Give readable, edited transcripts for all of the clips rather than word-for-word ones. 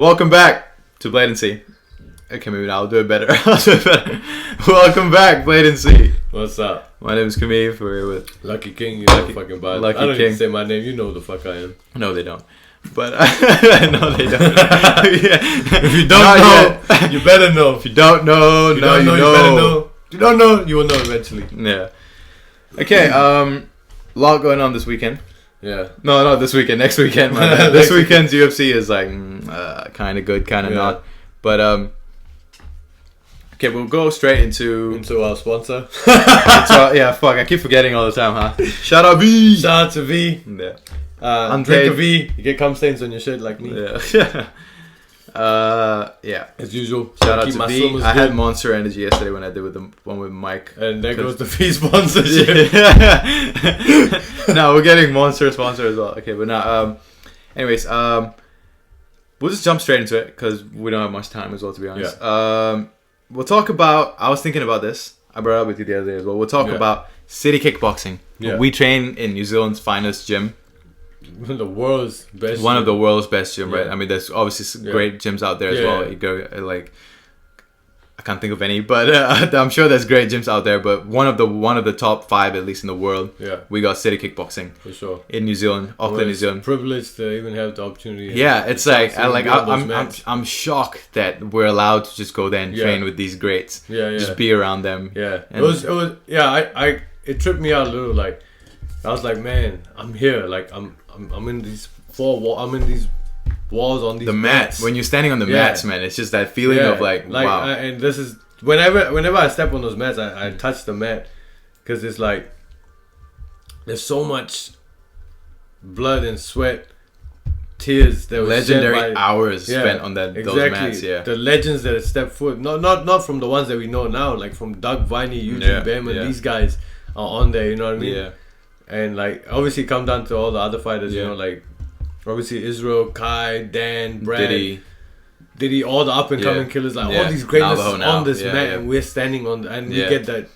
Welcome back to Blatancy. Okay, maybe I'll do it better. Welcome back, Blatancy. What's up? My name is Kumiv. We're with Lucky Kiing. You know fucking bad. Lucky I don't King. need to say my name. You know who the fuck I am. No, they don't. But no, they don't. Yeah. If you don't know, you better know. If you don't know, If you now don't know, you you better know. know. If you don't know, you will know eventually. Yeah. Okay. Lot going on this weekend. Yeah. No, not this weekend. Next weekend. My bad. This weekend's UFC is like kind of good, kind of not. But okay, we'll go straight into our sponsor. yeah. Fuck, I keep forgetting all the time, huh? Shout out V. Shout out to V. Yeah. Drink a V. You get cum stains on your shit like me. Yeah. Yeah. As usual. Shout out Keep to my V. summers I had good. Monster Energy yesterday when I did with the one with Mike. And there goes the V sponsorship. No, we're getting Monster sponsor as well. Okay, but now, anyways, we'll just jump straight into it because we don't have much time as well, to be honest. Yeah. We'll talk about. I was thinking about this. I brought it up with you the other day as well. We'll talk about city kickboxing. Yeah. We train in New Zealand's finest gym. The world's best. One of the world's best gym, right? Yeah. I mean, there's obviously some great gyms out there as well. You go like, I can't think of any, but I'm sure there's great gyms out there. But one of the top 5 at least in the world. Yeah. We got city kickboxing For sure. in New Zealand, Auckland, New Zealand. Privileged to even have the opportunity. Yeah, it's like I'm shocked that we're allowed to just go there and train with these greats. Yeah. Just be around them. Yeah. And It tripped me out a little. Like, I was like, man, I'm here. Like, I'm in these I'm in these walls on these mats. When you're standing on the mats, man, it's just that feeling of like wow. And this is whenever I step on those mats, I touch the mat because it's like there's so much blood and sweat, tears that was legendary hours spent on those mats. Yeah, the legends that have stepped foot. Not from the ones that we know now, like from Doug Viney, Eugene Behrman. These guys are on there. You know what I mean? Yeah. And like obviously come down to all the other fighters, you know, like obviously Israel, Kai, Dan, Brad, Diddy, all the up and coming killers, like all these greatness on this mat, and we're standing on, and we get that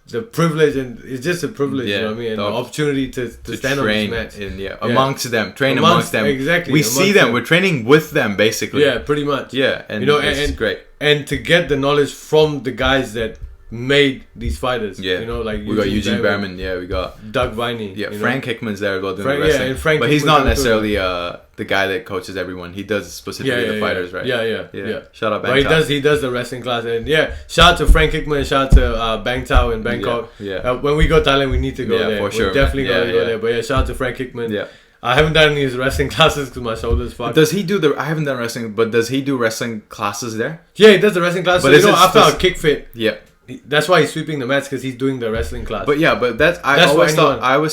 the privilege, and it's just a privilege, you know what I mean, and the opportunity to stand on this mat, amongst them, train amongst them. Exactly, we see them. We're training with them, basically. Yeah, pretty much. Yeah, and you know, it's great. And to get the knowledge from the guys that made these fighters. Yeah. You know, like we got Eugene Behrman. Yeah, we got Doug Viney. Yeah, Frank Hickman's there as well doing the Frank, wrestling. But he's Hickman's not necessarily the guy that coaches everyone. He does specifically the fighters, right? Yeah. Shout out Bang But Tao. he does the wrestling class, and shout out to Frank Hickman and shout out to Bang Tao in Bangkok. When we go Thailand, we need to go there. For sure. We're definitely going to go there. But shout out to Frank Hickman. Yeah. I haven't done any of his wrestling classes because my shoulder's fucked. Does he do I haven't done wrestling, but does he do wrestling classes there? Yeah, he does the wrestling classes. But so, after our kick fit. Yeah. That's why he's sweeping the mats because he's doing the wrestling class. But I always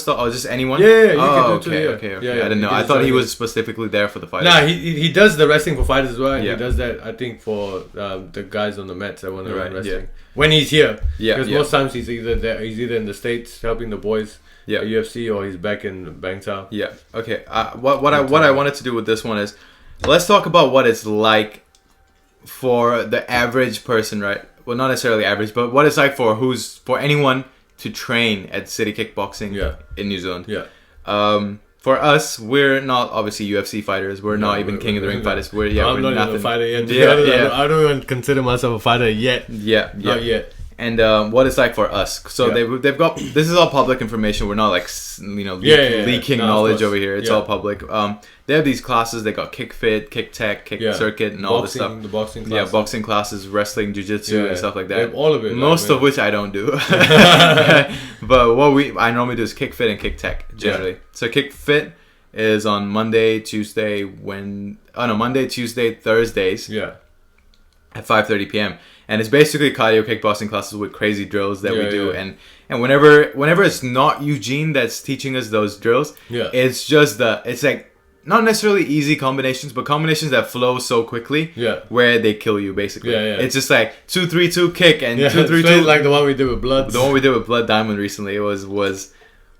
thought just anyone. Yeah, you can do it too. Okay. I didn't know. I thought he was specifically there for the fighters. Nah, he does the wrestling for fighters as well. And he does that, I think, for the guys on the mats that want to run wrestling. Yeah. When he's here, because most times he's either there, he's either in the States helping the boys, at UFC, or he's back in Bangkok. Yeah. Okay. What I wanted to do with this one is, let's talk about what it's like for the average person, right? Well, not necessarily average, but what it's like for anyone to train at city kickboxing in New Zealand. Yeah. For us, we're not obviously UFC fighters. We're not even King of the Ring fighters. I'm we're not nothing. even a fighter yet. Yeah. I don't even consider myself a fighter yet. Yeah. Not yet. And what it's like for us. So they've got, this is all public information. We're not like leaking knowledge over here. It's all public. They have these classes. They got kick fit, kick tech, kick circuit, and all this stuff. The boxing classes. Yeah, boxing classes, wrestling, jiu-jitsu, and stuff like that. They have all of it. Most of which I don't do. But what I normally do is kick fit and kick tech generally. So kick fit is on Monday, Tuesday, Thursdays. Yeah. At 5:30 p.m. And it's basically cardio kickboxing classes with crazy drills that we do. And whenever it's not Eugene that's teaching us those drills, it's just it's like not necessarily easy combinations, but combinations that flow so quickly where they kill you basically. It's just like 2-3-2 kick and 2-3-2, like the one we did with Blood. The one we did with Blood Diamond recently, it was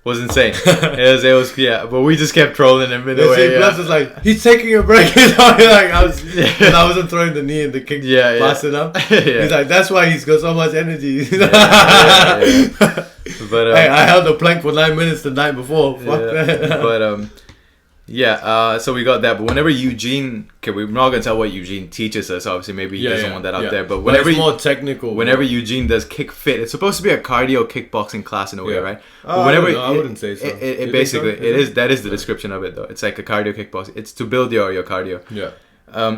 insane. it was but we just kept trolling him in a way. Plus was like, he's taking a break. I wasn't throwing the knee and the kick fast enough. He's like, that's why he's got so much energy. But hey, I held the plank for 9 minutes the night before. Fuck that. But So we got that, but whenever Eugene, okay, we're not gonna tell what Eugene teaches us. Obviously, maybe he doesn't want that out there. But whenever it's more technical. Whenever Eugene does kick fit, it's supposed to be a cardio kickboxing class in a way, right? But whenever I wouldn't say so. It basically it is that is the description of it though. It's like a cardio kickboxing. It's to build your cardio. Yeah.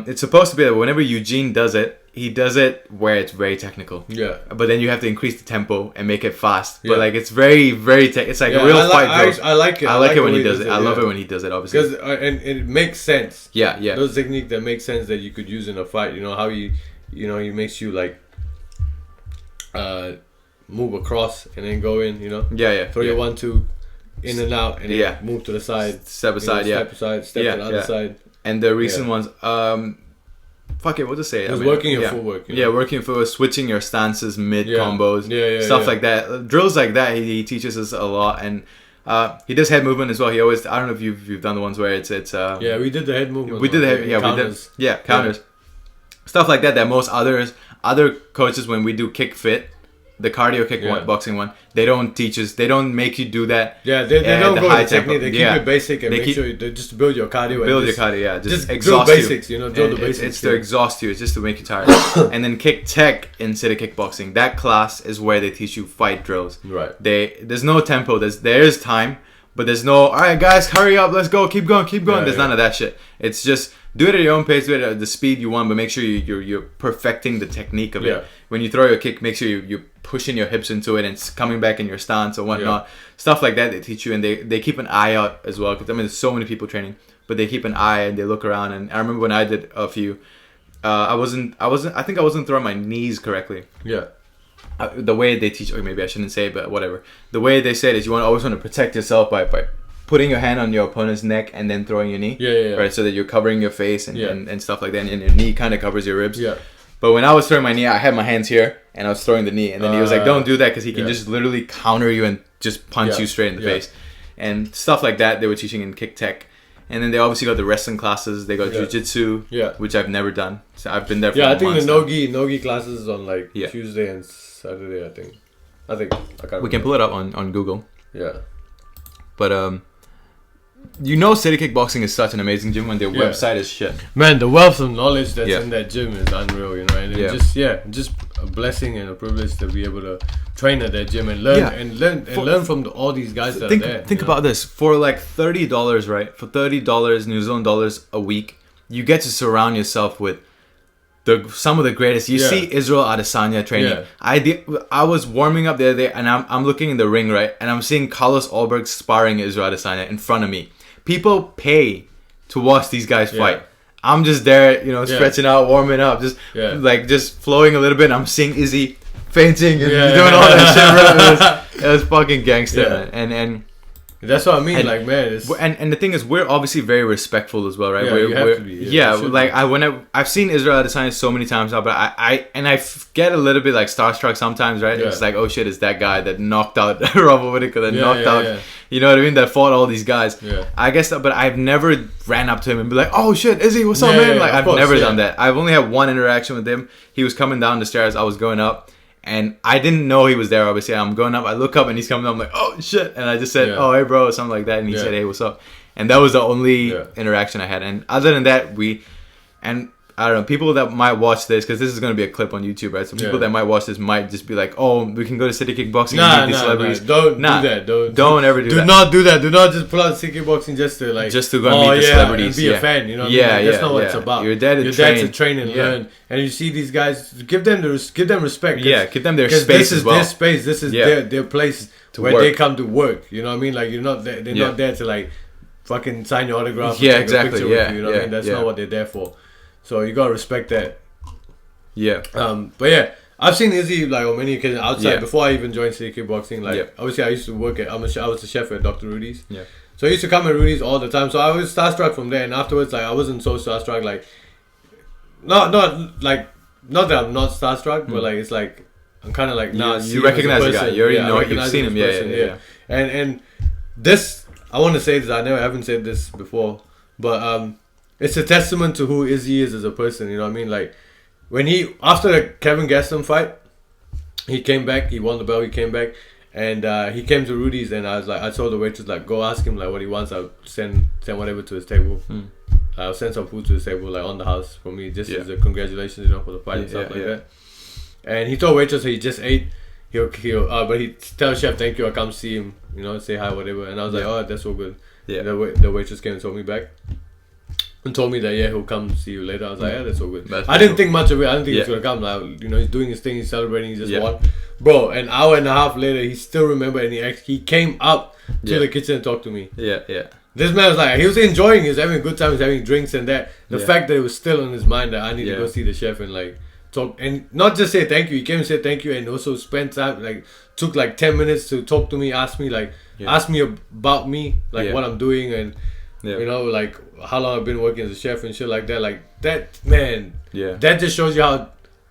It's supposed to be that whenever Eugene does it, he does it where it's very technical. Yeah. But then you have to increase the tempo and make it fast. But like it's very, very it's like a real fight drill. I like it. I like it when he does it. I love it when he does it, obviously. Because and it makes sense. Yeah. Those techniques that make sense that you could use in a fight. You know how he makes you like move across and then go in. You know. Yeah. Throw your 1-2 in and out and then move to the side. Step aside. Step aside. Step to the other side. And the recent ones, fuck it, what to say? Working your footwork. Yeah, working your footwork, switching your stances mid combos, stuff like that. Drills like that, he teaches us a lot, and he does head movement as well. He always, I don't know if you've done the ones where it's we did the head movement. We did the head, counters. Counters, stuff like that. That most other coaches, when we do kick fit, the cardio kickboxing one, they don't teach us. They don't make you do that. Yeah, they don't go with technique. They keep it basic and make sure just to build your cardio. Just exhaust drill basics. You know, drill the basics. It's to exhaust you. It's just to make you tired. And then kick tech instead of kickboxing. That class is where they teach you fight drills. Right. There's no tempo. There is time, but there's no. All right, guys, hurry up. Let's go. Keep going. There's none of that shit. It's just do it at your own pace. Do it at the speed you want, but make sure you're perfecting the technique of it. When you throw your kick, make sure you're pushing your hips into it and it's coming back in your stance or whatnot. Stuff like that they teach you, and they keep an eye out as well. Because there's so many people training, but they keep an eye and they look around. And I remember when I did a few, I think I wasn't throwing my knees correctly. Yeah. The way they teach, or maybe I shouldn't say, but whatever. The way they say it is you always want to protect yourself by putting your hand on your opponent's neck and then throwing your knee. Right, so that you're covering your face and stuff like that, and your knee kind of covers your ribs. Yeah. But when I was throwing my knee, I had my hands here and I was throwing the knee, and then he was like, "Don't do that," because he can just literally counter you and just punch you straight in the face, and stuff like that. They were teaching in kick tech, and then they obviously got the wrestling classes. They got jiu-jitsu, which I've never done. So I've been there for I think the nogi classes is on like Tuesday and Saturday. I think I can't. We can pull it up on Google. Yeah, but City Kickboxing is such an amazing gym when their website is shit. Man, the wealth of knowledge that's in that gym is unreal, you know. And just a blessing and a privilege to be able to train at that gym and learn from all these guys that are there. Think about this: for like $30, right? For $30 New Zealand dollars a week, you get to surround yourself with some of the greatest. You see Israel Adesanya training. I was warming up the other day, and I'm looking in the ring, right, and I'm seeing Carlos Ulberg sparring Israel Adesanya in front of me. People pay to watch these guys fight. I'm just there, stretching out, warming up, just flowing a little bit. And I'm seeing Izzy fainting and doing all that shit, bro. It was fucking gangster, man. And that's what I mean, like, man. And the thing is, we're obviously very respectful as well, right? Yeah, you have to be. I've seen Israel Adesanya so many times now, but I get a little bit like starstruck sometimes, right? It's like, oh shit, it's that guy that knocked out Robert Whittaker, that knocked out, you know what I mean? That fought all these guys. Yeah. I guess, but I've never ran up to him and be like, oh shit, Izzy, what's up, man? Like, I've never done that. I've only had one interaction with him. He was coming down the stairs. I was going up. And I didn't know he was there, obviously. I'm going up, I look up, and he's coming up. I'm like, oh, shit. And I just said, oh, hey, bro, or something like that. And he said, hey, what's up? And that was the only interaction I had. And other than that, I don't know, people that might watch this, because this is going to be a clip on YouTube, right? So people that might watch this might just be like, oh, we can go to City Kickboxing and meet these celebrities. Don't do that. Don't ever do that. Do not do that. Do not just pull out City Kickboxing just to go and meet the celebrities. And be a fan, you know what I mean? That's not what it's about. You're there to train and learn. And you see these guys, give them respect. Yeah, give them their space as well. This is their space. This is their place where they come to work. You know what I mean? Like, you're not there, they're not there to like fucking sign your autograph. Yeah, exactly. With you, you know what I mean? That's not what they're there for. So you gotta respect that. Yeah. But yeah, I've seen Izzy like on many occasions outside before I even joined City Kickboxing. Like obviously I used to work I was the chef at Dr. Rudy's. Yeah. So I used to come at Rudy's all the time. So I was starstruck from there, and afterwards like I wasn't so starstruck. Like not that I'm not starstruck, but like it's like I'm kind of like you recognize the guy. You already know you've seen him. Yeah. And this I want to say this. I haven't said this before, but it's a testament to who Izzy is as a person, you know what I mean? Like, when after the Kevin Gastelum fight, he came back, he won the belt, he came back, And he came to Rudy's, and I told the waitress, like, go ask him, like, what he wants. I'll send whatever to his table. I'll send some food to his table, like, on the house for me, just as a congratulations, for the fight and stuff like that. And he told waitress he just ate. But he tell chef, thank you, I'll come see him, say hi, whatever. And I was like, oh, that's all good. Yeah. The waitress came and told me back. And told me that, he'll come see you later. I was like, that's all good. I didn't think much of it. I didn't think he was going to come. Like, he's doing his thing, he's celebrating, he just won. Bro, an hour and a half later, he still remembered, and he came up to the kitchen and talked to me. This man was like, he was enjoying, he was having a good time, he was having drinks and that. The fact that it was still on his mind that I need to go see the chef and like talk, and not just say thank you, he came and said thank you, and also spent time, like took like 10 minutes to talk to me, ask me about me, like what I'm doing, and like how long I've been working as a chef and shit like that. Like that, man, that just shows you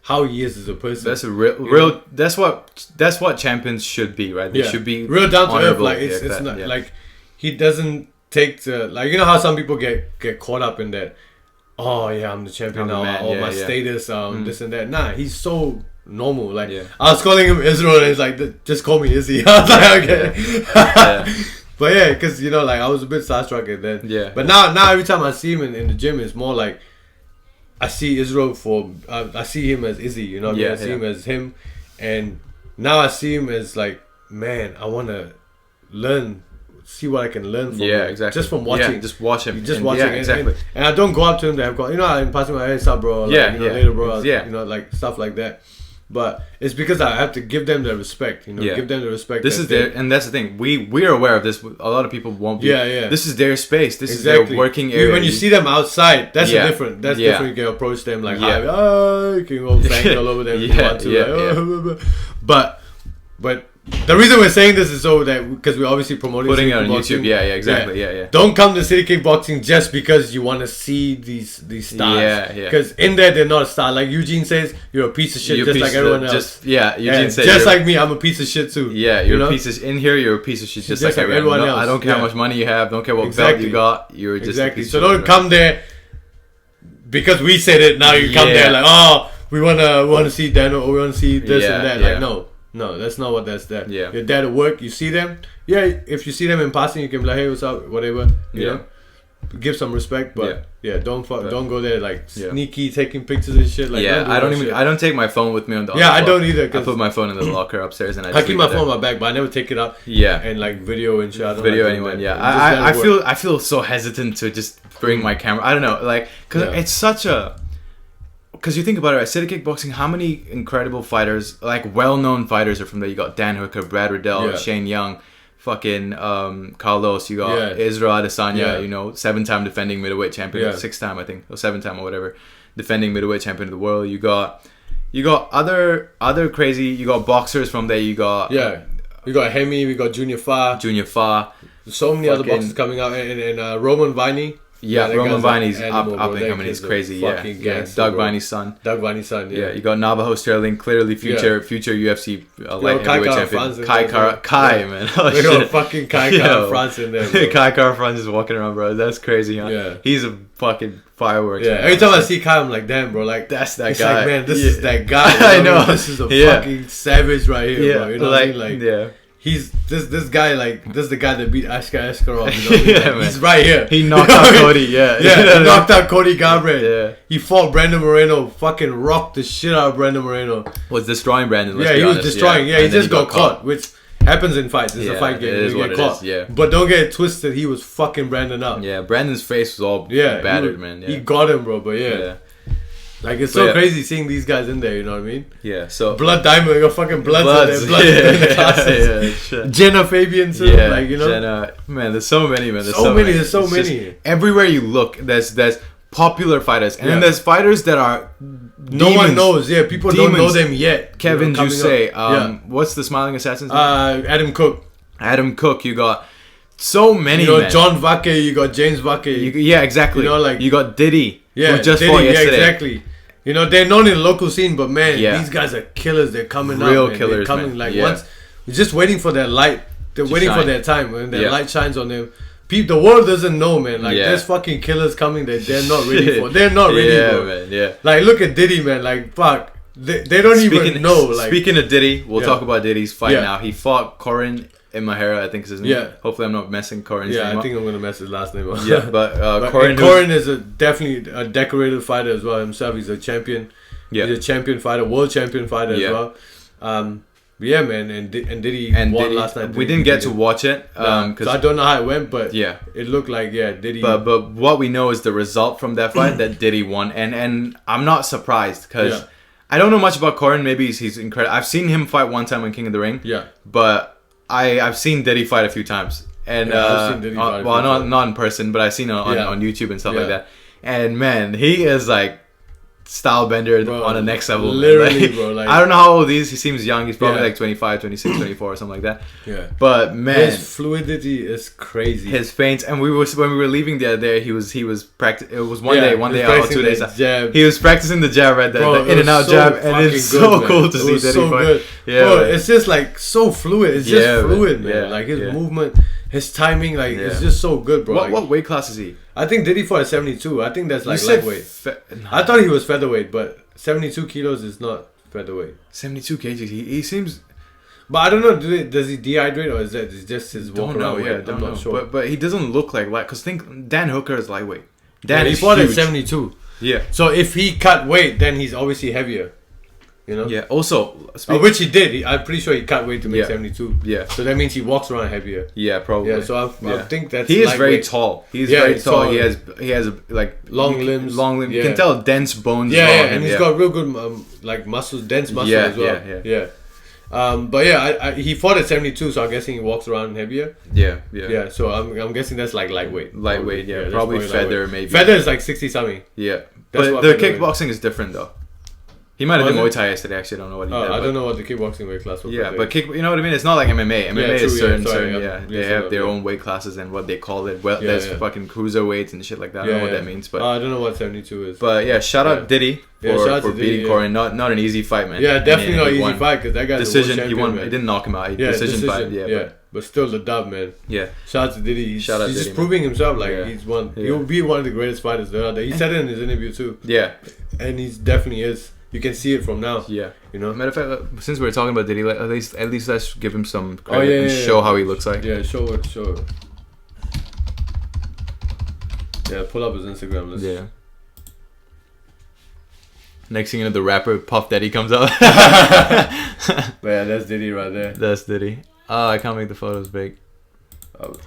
how he is as a person. That's a real that's what champions should be, right? They should be real down to earth. Like it's not like he doesn't take to, like, how some people get caught up in that, oh yeah, I'm the champion now, or my status, this and that. Nah, he's so normal. Like I was calling him Israel, and he's like, just call me Izzy. I was like, okay. But yeah, because like I was a bit starstruck at that. Yeah. But now every time I see him in the gym, it's more like I see Israel I see him as Izzy. I see him as him, and now I see him as like, man, I want to see what I can learn from him. Yeah, exactly. Just from watching. Yeah, just watch him. Just watching. Yeah, exactly. And I don't go up to him to have I'm passing my, hey, what's up, bro? Like, later, bro. Like stuff like that. But it's because I have to give them the respect, give them the respect. This is and that's the thing. We are aware of this. A lot of people won't be. Yeah. This is their space. This is their working area. When you see them outside, that's different. That's different. You can approach them like, you can go bang all over them if you want to. But the reason we're saying this is so that because we're obviously putting it on YouTube. Yeah, exactly. Yeah. Don't come to City Kickboxing just because you want to see these stars. Yeah. Because in there they're not a star. Like Eugene says, you're a piece of shit, just like everyone else. Eugene says, just like me, I'm a piece of shit too. Yeah, you're a piece of in here. You're a piece of shit, just like everyone else. I don't care how much money you have. Don't care what belt you got. You're just exactly. So don't come there because we said it. Now you come there like, oh, we wanna see Daniel, or we wanna see this and that. Like no, that's not what that's there. Yeah. You're there to work, you see them. Yeah, if you see them in passing, you can be like, hey, what's up, whatever. You know? Give some respect, but don't go there like sneaky taking pictures and shit. Like I don't take my phone with me on the I don't either. I put my phone in the locker upstairs and I keep my phone on my back, but I never take it out. And like video and shit. I don't video anyone. I feel so hesitant to just bring my camera. I don't know, like because it's such a. Because you think about it, at City Kickboxing, how many incredible fighters, like well-known fighters, are from there? You got Dan Hooker, Brad Riddell, Shane Young, fucking Carlos. You got Israel Adesanya, 7-time defending middleweight champion, 6-time I think, or 7-time or whatever, defending middleweight champion of the world. You got other crazy. You got boxers from there. You got we got Hemi, we got Junior Fa. So many other boxers coming out, and Roman Viney. Yeah, Roman Viney's up and coming. He's crazy. Doug Viney's son. Yeah, you got Navajo Sterling, clearly future UFC light heavyweight champion. Kai, man. We got fucking Kai Kara France in there. Kai Kara France is walking around, bro. That's crazy, huh? Yeah. He's a fucking fireworks. Yeah. Every time I see Kai, I'm like, damn, bro. Like that's that guy. Like, man, this is that guy. I know. This is a fucking savage right here, bro. You know what I mean? Like, he's this guy, like this is the guy that beat Askar Askarov. He's right here. He knocked out Cody. He knocked out Cody Garbrandt. Yeah, he fought Brandon Moreno. Fucking rocked the shit out of Brandon Moreno. Was destroying Brandon. He was destroying. Yeah, he just got caught, which happens in fights. It's a fight game. You get caught. But don't get it twisted. He was fucking Brandon up. Yeah, Brandon's face was all battered, man. He got him, bro. But like it's so crazy seeing these guys in there, you know what I mean? Yeah, so Blood Diamond, you got fucking Bloods in there, in the classes. Jenna Fabian too, like Jenna, man, there's so many, man. There's so many. Everywhere you look, there's popular fighters, and then there's fighters that are no one knows. Yeah, people don't know them yet. Kevin Jusay, what's the Smiling Assassin's name? Adam Cook. You got so many. You got John Vake, you got James Vake. Yeah, exactly. You got Diddy. Yeah, who just fought yesterday. Exactly. They're known in the local scene, but man, these guys are killers. They're coming up. Real killers, they're coming once. We're just waiting for their light. They're waiting for their time. When their light shines on them, the world doesn't know, man. Like there's fucking killers coming that they're not ready for. They're not ready, bro. Man, Like look at Diddy, man. Like fuck. they don't even know. Like, speaking of Diddy, we'll talk about Diddy's fight now. He fought Corin Imahara, I think is his name. Yeah. Hopefully I'm not messing Corin's name up. I think I'm gonna mess his last name up. Yeah, but Corin is definitely a decorated fighter as well himself. He's a champion. Yeah. He's a champion fighter, world champion fighter as well. Yeah, man, and Diddy won last night. We didn't get to watch it because I don't know how it went, but it looked like Diddy. But what we know is the result from that fight that Diddy won, and I'm not surprised because I don't know much about Corin. Maybe he's incredible. I've seen him fight one time on King of the Ring. Yeah, but I've seen Diddy fight a few times, and I've seen Diddy fight not in person, but I've seen it on YouTube and stuff like that. And man, he is like style bender on the next level. Literally, like, bro. Like, I don't know how old he is. He seems young. He's probably like 25, 26, 24 or something like that. Yeah. But man, his fluidity is crazy. His feints, and when we were leaving the other day, he was practicing. It was one day out, 2 days out. He was practicing the jab, right? The in and out jab, and it's so cool to see that he fight. Yeah, bro, it's just like so fluid. It's just fluid, man. Like his movement, his timing, like it's just so good, bro. What weight class is he? I think Diddy fought at 72. I think that's like lightweight. I thought he was featherweight, but 72 kilos is not featherweight. 72 kgs. He seems. But I don't know. Does he dehydrate or is that just his walk around weight? I'm not sure. But he doesn't look like light. Because think Dan Hooker is lightweight. He fought at 72. Yeah. So if he cut weight, then he's obviously heavier. You know? Yeah. Also, which he did. I'm pretty sure he cut weight to make 72. Yeah. So that means he walks around heavier. Yeah, probably. Yeah. So I think that's. He is very tall. He's very tall. He has like long limbs. Yeah. You can tell dense bones. Yeah, and he's got real good like muscles, dense muscles as well. Yeah. But he fought at 72, so I'm guessing he walks around heavier. Yeah. So I'm guessing that's like lightweight. Yeah. Probably feather maybe. Feather is like 60 something. Yeah. But the kickboxing is different though. He might have done Muay Thai yesterday. Actually, I don't know what he did. I don't know what the kickboxing weight class was. Yeah, but you know what I mean? It's not like MMA. MMA is certain. They have their own weight classes and what they call it. Well, there's fucking cruiserweights and shit like that. I don't know what that means, but I don't know what 72 is. But yeah, shout out Diddy for beating Corin. Not an easy fight, man. Yeah, definitely not an easy fight because that guy's decision. He won. He didn't knock him out. Decision fight. Yeah. But still the dub, man. Yeah. Shout out to Diddy. He's just proving himself. Like he's one. He'll be one of the greatest fighters there are. He said it in his interview too. Yeah. And he definitely is. You can see it from now. Yeah, you know. Matter of fact, since we're talking about Diddy, at least let's give him some credit and show how he looks like. Yeah, show it. Yeah, pull up his Instagram list. Yeah. Next thing you know, the rapper Puff Daddy comes out. But yeah, that's Diddy right there. That's Diddy. Oh, I can't make the photos big.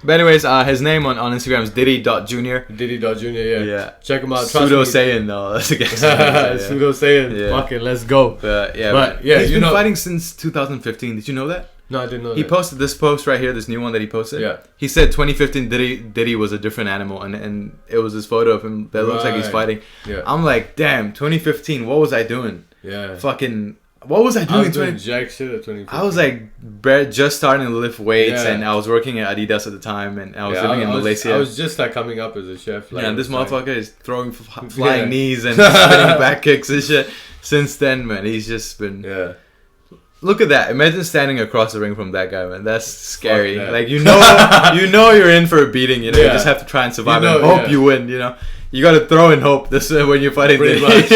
But anyways, his name on Instagram is Diddy.Jr. Diddy.Jr. Yeah. Check him out. Pseudo Saiyan though. That's against Pseudo Saiyan. Yeah. Fucking let's go. But he's been fighting since 2015. Did you know that? No, I didn't know. He posted this post right here, this new one that he posted. Yeah. He said 2015 Diddy was a different animal, and it was his photo of him that looks like he's fighting. Yeah. I'm like, damn, 2015. What was I doing? Yeah. Fucking. What was I doing? Jack shit at 2015. I was like just starting to lift weights, and I was working at Adidas at the time, and I was living in Malaysia. I was just like coming up as a chef. Like, and this motherfucker is throwing flying knees and spinning back kicks and shit. Since then, man, he's just been. Yeah. Look at that! Imagine standing across the ring from that guy, man. That's scary. Like you know you're in for a beating. You know, you just have to try and survive and hope you win. You know, you got to throw in hope. This when you're fighting. Pretty much.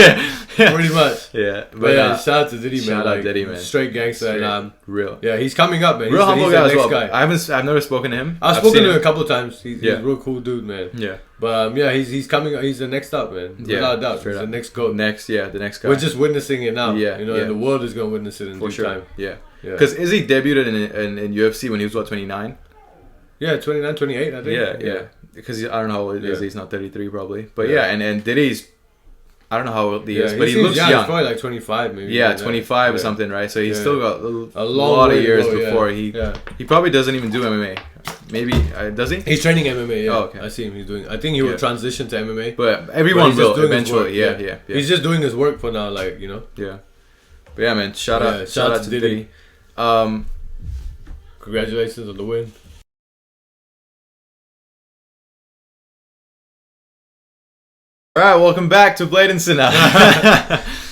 Pretty much. Yeah. But shout out to Diddy, man. Shout out Diddy, man. Straight gangster. And, real. Yeah, he's coming up, man. Real humble guy as well. Guy. I've never spoken to him. I've spoken to him a couple of times. He's a real cool dude, man. Yeah. But he's coming. He's the next up, man. Without a doubt. He's the next GOAT. The next guy. We're just witnessing it now. Yeah. You know, and the world is gonna witness it in due time. Yeah. Because Izzy debuted in UFC when he was 29. Yeah, 29, 28, I think. Yeah. Because I don't know how old Izzy. He's not 33 probably. But and Diddy's. I don't know how old he is, but he looks young. He's probably like 25 maybe. Yeah, 25 or something, right? So he's still got a lot of years before he probably doesn't even do MMA. Maybe, does he? He's training MMA, yeah. Oh, okay. I see him. He's doing. I think he will transition to MMA. But everyone will eventually, yeah. He's just doing his work for now, like, you know? Yeah. But yeah, man, shout out to Diddy. Congratulations on the win. Alright, welcome back to Blatancy now.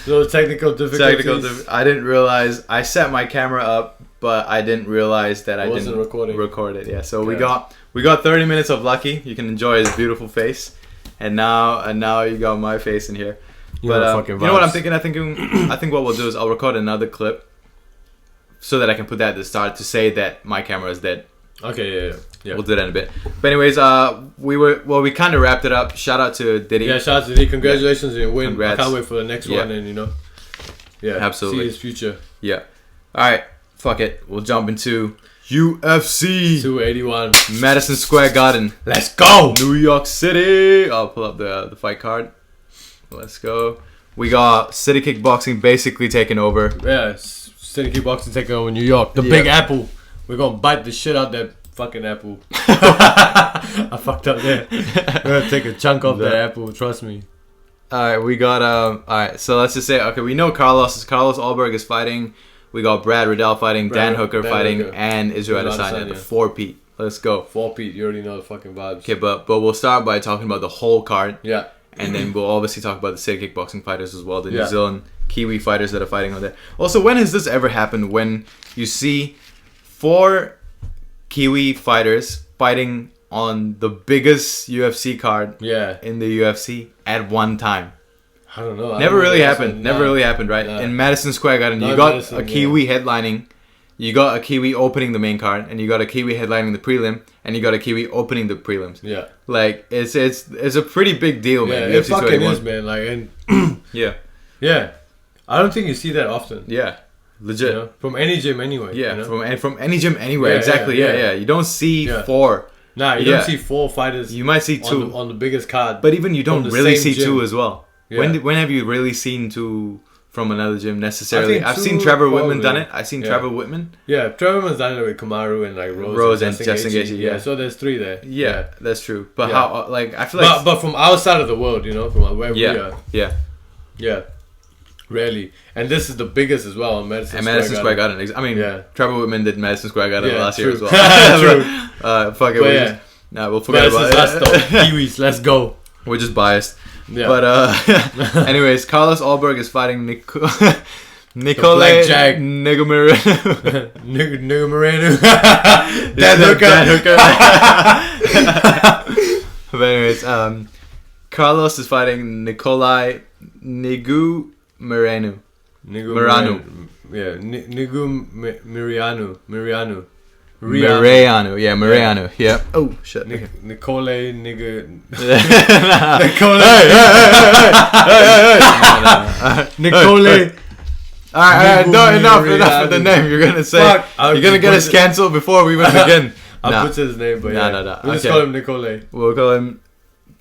Little technical difficulties. I didn't realize I set my camera up, but I didn't realize that I didn't record it. Yeah, so we got 30 minutes of Lucky. You can enjoy his beautiful face, and now you got my face in here. But you know what I'm thinking? I think what we'll do is I'll record another clip so that I can put that at the start to say that my camera is dead. Okay, yeah. We'll do that in a bit. But anyways, we kind of wrapped it up. Shout out to Diddy. Yeah, shout out to Diddy. Congratulations on your win. Congrats. I can't wait for the next one, and absolutely, see his future. Yeah. All right, fuck it. We'll jump into UFC 281 Madison Square Garden. Let's go, New York City. I'll pull up the fight card. Let's go. We got City Kickboxing basically taking over. Yeah, City Kickboxing taking over New York. The Big Apple. We're gonna bite the shit out that fucking apple. I fucked up there. We're gonna take a chunk off that apple. Trust me. Alright, we got alright, so let's just say, okay, we know Carlos Ulberg is fighting. We got Riddell fighting, Dan Hooker fighting, and Israel Adesanya. 4-Pete. Let's go. 4-Pete, you already know the fucking vibes. Okay, but we'll start by talking about the whole card. Yeah. And then we'll obviously talk about the City Kickboxing fighters as well, the New Zealand Kiwi fighters that are fighting on there. Also, when has this ever happened when you see 4 Kiwi fighters fighting on the biggest UFC card in the UFC at one time? I don't know. Never really happened, right? Nah. In Madison Square Garden, you got a Kiwi headlining, you got a Kiwi opening the main card, and you got a Kiwi headlining the prelim, and you got a Kiwi opening the prelims. Yeah. Like, it's a pretty big deal, man. Yeah, it fucking is, man. Like, and Yeah. I don't think you see that often. Yeah. Legit. You know? From any gym anyway. Yeah, you know? from any gym anywhere. Exactly. Yeah. You don't see 4. Nah, you don't see 4 fighters. You might see 2 on the biggest card. But even you don't really see gym. 2 as well. Yeah. When have you really seen 2 from another gym necessarily? I've seen Trevor Whitman done it. I've seen Trevor Whitman. Yeah, Trevor Whitman's done it with Kamaru and like Rose and Justin Gaethje. Yeah, so there's 3 there. Yeah, that's true. But how? Like, I feel like. But from outside of the world, you know, from where we are. Yeah. Rarely. And this is the biggest as well in Madison Square Garden. I mean, Trevor Whitman did Madison Square Garden last year as well. True. Fuck it. We'll forget about it. Us though. Kiwis, let's go. We're just biased. Yeah. But anyways, Carlos Ulberg is fighting Nicolae Negumereanu. Negumereanu. Dan Hooker. But anyways, Carlos is fighting Nicolae Negumereanu. Yeah, Negumereanu. Mereanu. Yeah. Oh shit. Nicolae Nicolae. Alright, enough with the name you're gonna say. You're gonna get us cancelled before we even begin. I'll butcher his name, but no. We'll just call him Nicolae. We'll call him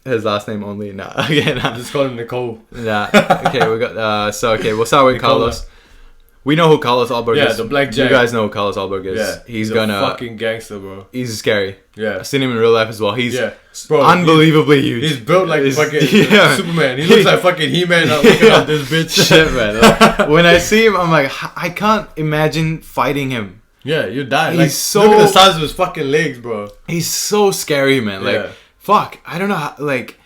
his last name only. Just call him Nicole. Okay, we got we'll start with Carlos. We know who Carlos Ulberg is. Yeah, the Black Jack. You guys know who Carlos Ulberg is. Yeah, he's gonna fucking gangster, bro. He's scary. Yeah, I've seen him in real life as well. He's unbelievably huge. He's built like fucking Superman. He looks like fucking He-Man. I'm looking at this bitch. Shit, man. Like, when I see him, I'm like, I can't imagine fighting him. Yeah, you die. He's look at the size of his fucking legs, bro. He's so scary, man. Like, fuck. I don't know how, like.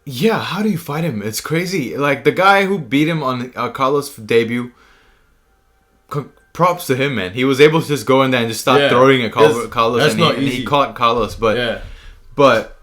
Yeah, how do you fight him? It's crazy. Like, the guy who beat him on Carlos' debut, props to him, man. He was able to just go in there and just start throwing at Carlos, and he caught Carlos. But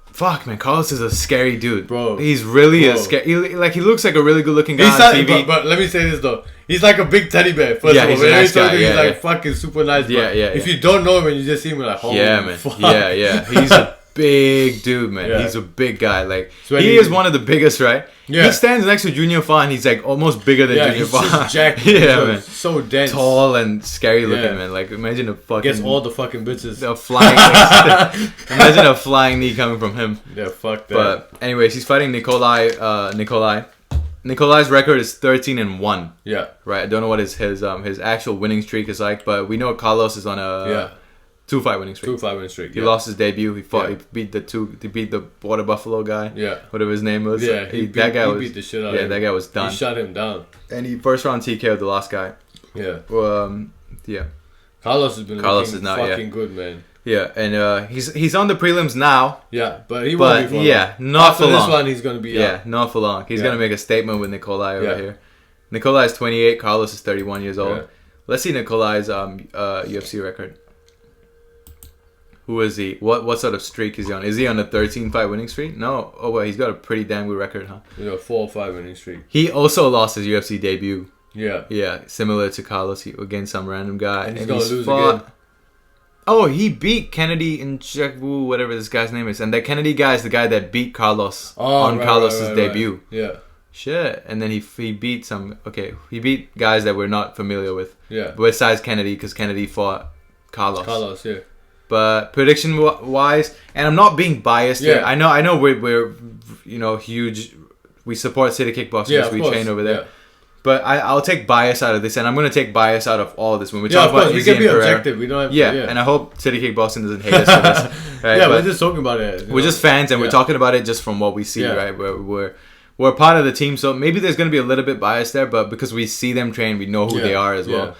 fuck, man, Carlos is a scary dude, bro. He's really a scary. He looks like a really good-looking guy on TV. But let me say this though, he's like a big teddy bear. First of all, he's a nice guy. He's like fucking super nice. If you don't know him and you just see him, you're like, holy man, fuck. He's a big dude, man. He's a big guy. Like, he is one of the biggest, right? Yeah. He stands next to Junior Fa and he's like almost bigger than Junior Fa. Just jacked. Man. So dense. Tall and scary looking, man. Like, imagine a fucking... Gets all the fucking bitches. Imagine a flying knee coming from him. Yeah, fuck that. But anyways, he's fighting Nicolae. Nicolae's record is 13-1. Yeah. Right? I don't know what his actual winning streak is like, but we know Carlos is on a... 2-fight winning streak. He lost his debut. He fought. He beat the Water Buffalo guy. Yeah. Whatever his name was. Yeah. He beat the shit out of him. That guy was done. He shut him down. And he first round TKO'd the last guy. Yeah. Carlos has been looking fucking good, man. Yeah, and he's on the prelims now. Yeah, but he won't be for long. Not for long. After this one, he's gonna be out. Yeah, not for long. He's gonna make a statement with Nicolae over here. Nicolae is 28. Carlos is 31 years old. Let's see Nicolae's UFC record. Who is he? What sort of streak is he on? Is he on a 13-fight winning streak? No. Oh, well, he's got a pretty damn good record, huh? He's got a 4 or 5 winning streak. He also lost his UFC debut. Yeah. Yeah, similar to Carlos against some random guy. And he's going to lose again. Oh, he beat Kennedy in Chekwu, whatever this guy's name is. And that Kennedy guy is the guy that beat Carlos on Carlos's debut. Right. Yeah. Shit. And then he beat he beat guys that we're not familiar with. Yeah. Besides Kennedy, because Kennedy fought Carlos. Yeah. But prediction wise, and I'm not being biased here. I know we're huge. We support City Kickboxing because we train over there. Yeah. But I'll take bias out of this, and I'm going to take bias out of all of this when we talk about Izzy and Pereira. We can be objective. We don't have to, and I hope City Kickboxing doesn't hate us for this. Right? Yeah, we're just talking about it. We're just fans, and we're talking about it just from what we see, right? We're part of the team, so maybe there's going to be a little bit bias there, but because we see them train, we know who they are as well.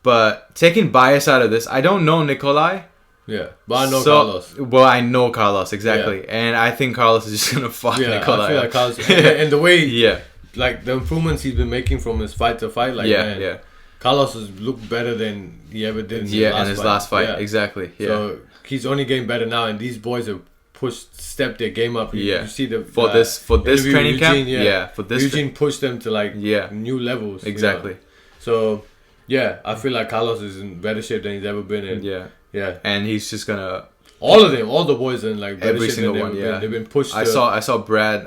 But taking bias out of this, I don't know Nicolae. Yeah, but I know Carlos. Well, I know Carlos, exactly. And I think Carlos is just going to fuck Nicolae. I feel like Carlos, and the way... Like the improvements he's been making from his fight to fight, Carlos has looked better than he ever did in his last fight. Exactly. Yeah. So he's only getting better now, and these boys have stepped their game up. You see the for this training camp. For this Eugene pushed them to new levels. Exactly. You know? So I feel like Carlos is in better shape than he's ever been in. And he's just gonna all the boys are in better every shape single than one. They've been pushed. I saw Brad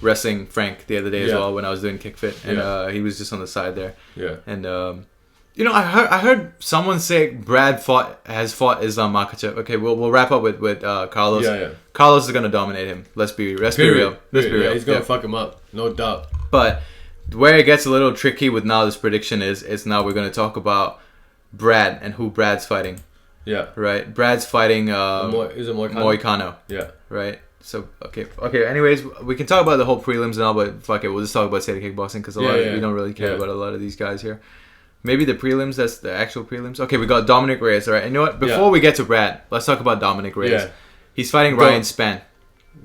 wrestling Frank the other day as well when I was doing Kickfit, and he was just on the side there. Yeah. And I heard someone say Brad has fought Islam Makhachev. Okay, we'll wrap up with Carlos. Yeah. Carlos is gonna dominate him. Let's be real. He's gonna fuck him up, no doubt. But where it gets a little tricky with now this prediction is now we're gonna talk about Brad and who Brad's fighting. Yeah. Right. Brad's fighting is it Moicano? Yeah. Right. So okay. Anyways, we can talk about the whole prelims and all, but fuck it, we'll just talk about City Kickboxing because we don't really care about a lot of these guys here. Maybe the prelims. That's the actual prelims. Okay, we got Dominick Reyes. All right. And you know what? Before we get to Brad, let's talk about Dominick Reyes. Yeah. He's fighting Ryan Spann.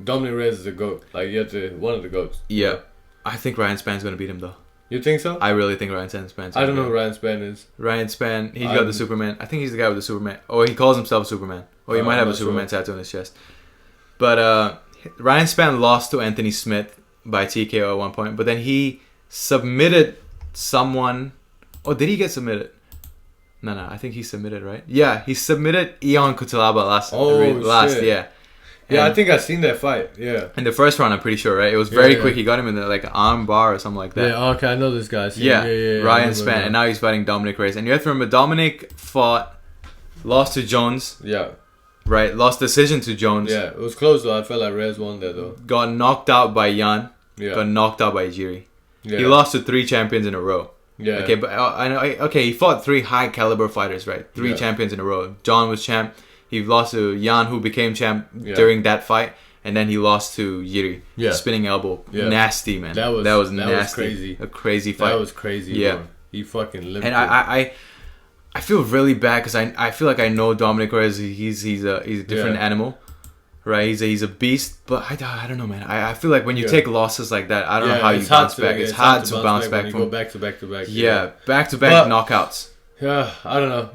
Dominick Reyes is a goat. Like one of the goats. Yeah. I think Ryan Spann's gonna beat him though. You think so? I really think Ryan Spann's. I don't know who Ryan Spann is. Ryan Spann. He's got the Superman. I think he's the guy with the Superman. Or he calls himself Superman. Or he might have a Superman tattoo on his chest. But Ryan Spann lost to Anthony Smith by TKO at one point, but then he submitted someone. Oh, did he get submitted? No, I think he submitted, right? Yeah, he submitted Ion Cutelaba last. Shit. Yeah, I think I've seen that fight. Yeah. In the first round, I'm pretty sure, right? It was very quick. He got him in the arm bar or something like that. Yeah, okay, I know this guy. Ryan Spann, and now he's fighting Dominick Reyes. And you have to remember, Dominick lost to Jones. Yeah. Right, lost decision to Jones. Yeah, it was close though. I felt like Reyes won there though. Got knocked out by Jan. Yeah. Got knocked out by Jiri. Yeah. He lost to 3 champions in a row. Yeah. Okay, but he fought 3 high caliber fighters, right? 3 champions in a row. John was champ. He lost to Jan, who became champ during that fight, and then he lost to Jiri. Yeah. Spinning elbow. Yeah. Nasty, man. That was nasty. That was crazy. A crazy fight. That was crazy. Yeah. Bro. He fucking lived. And I feel really bad because I feel like I know Dominick Reyes. He's a different animal, right? He's a beast, but I don't know, man. I feel like when you take losses like that, I don't know how you bounce back. It's hard to bounce back from. Go back to back. Yeah, back to back knockouts. Yeah, I don't know.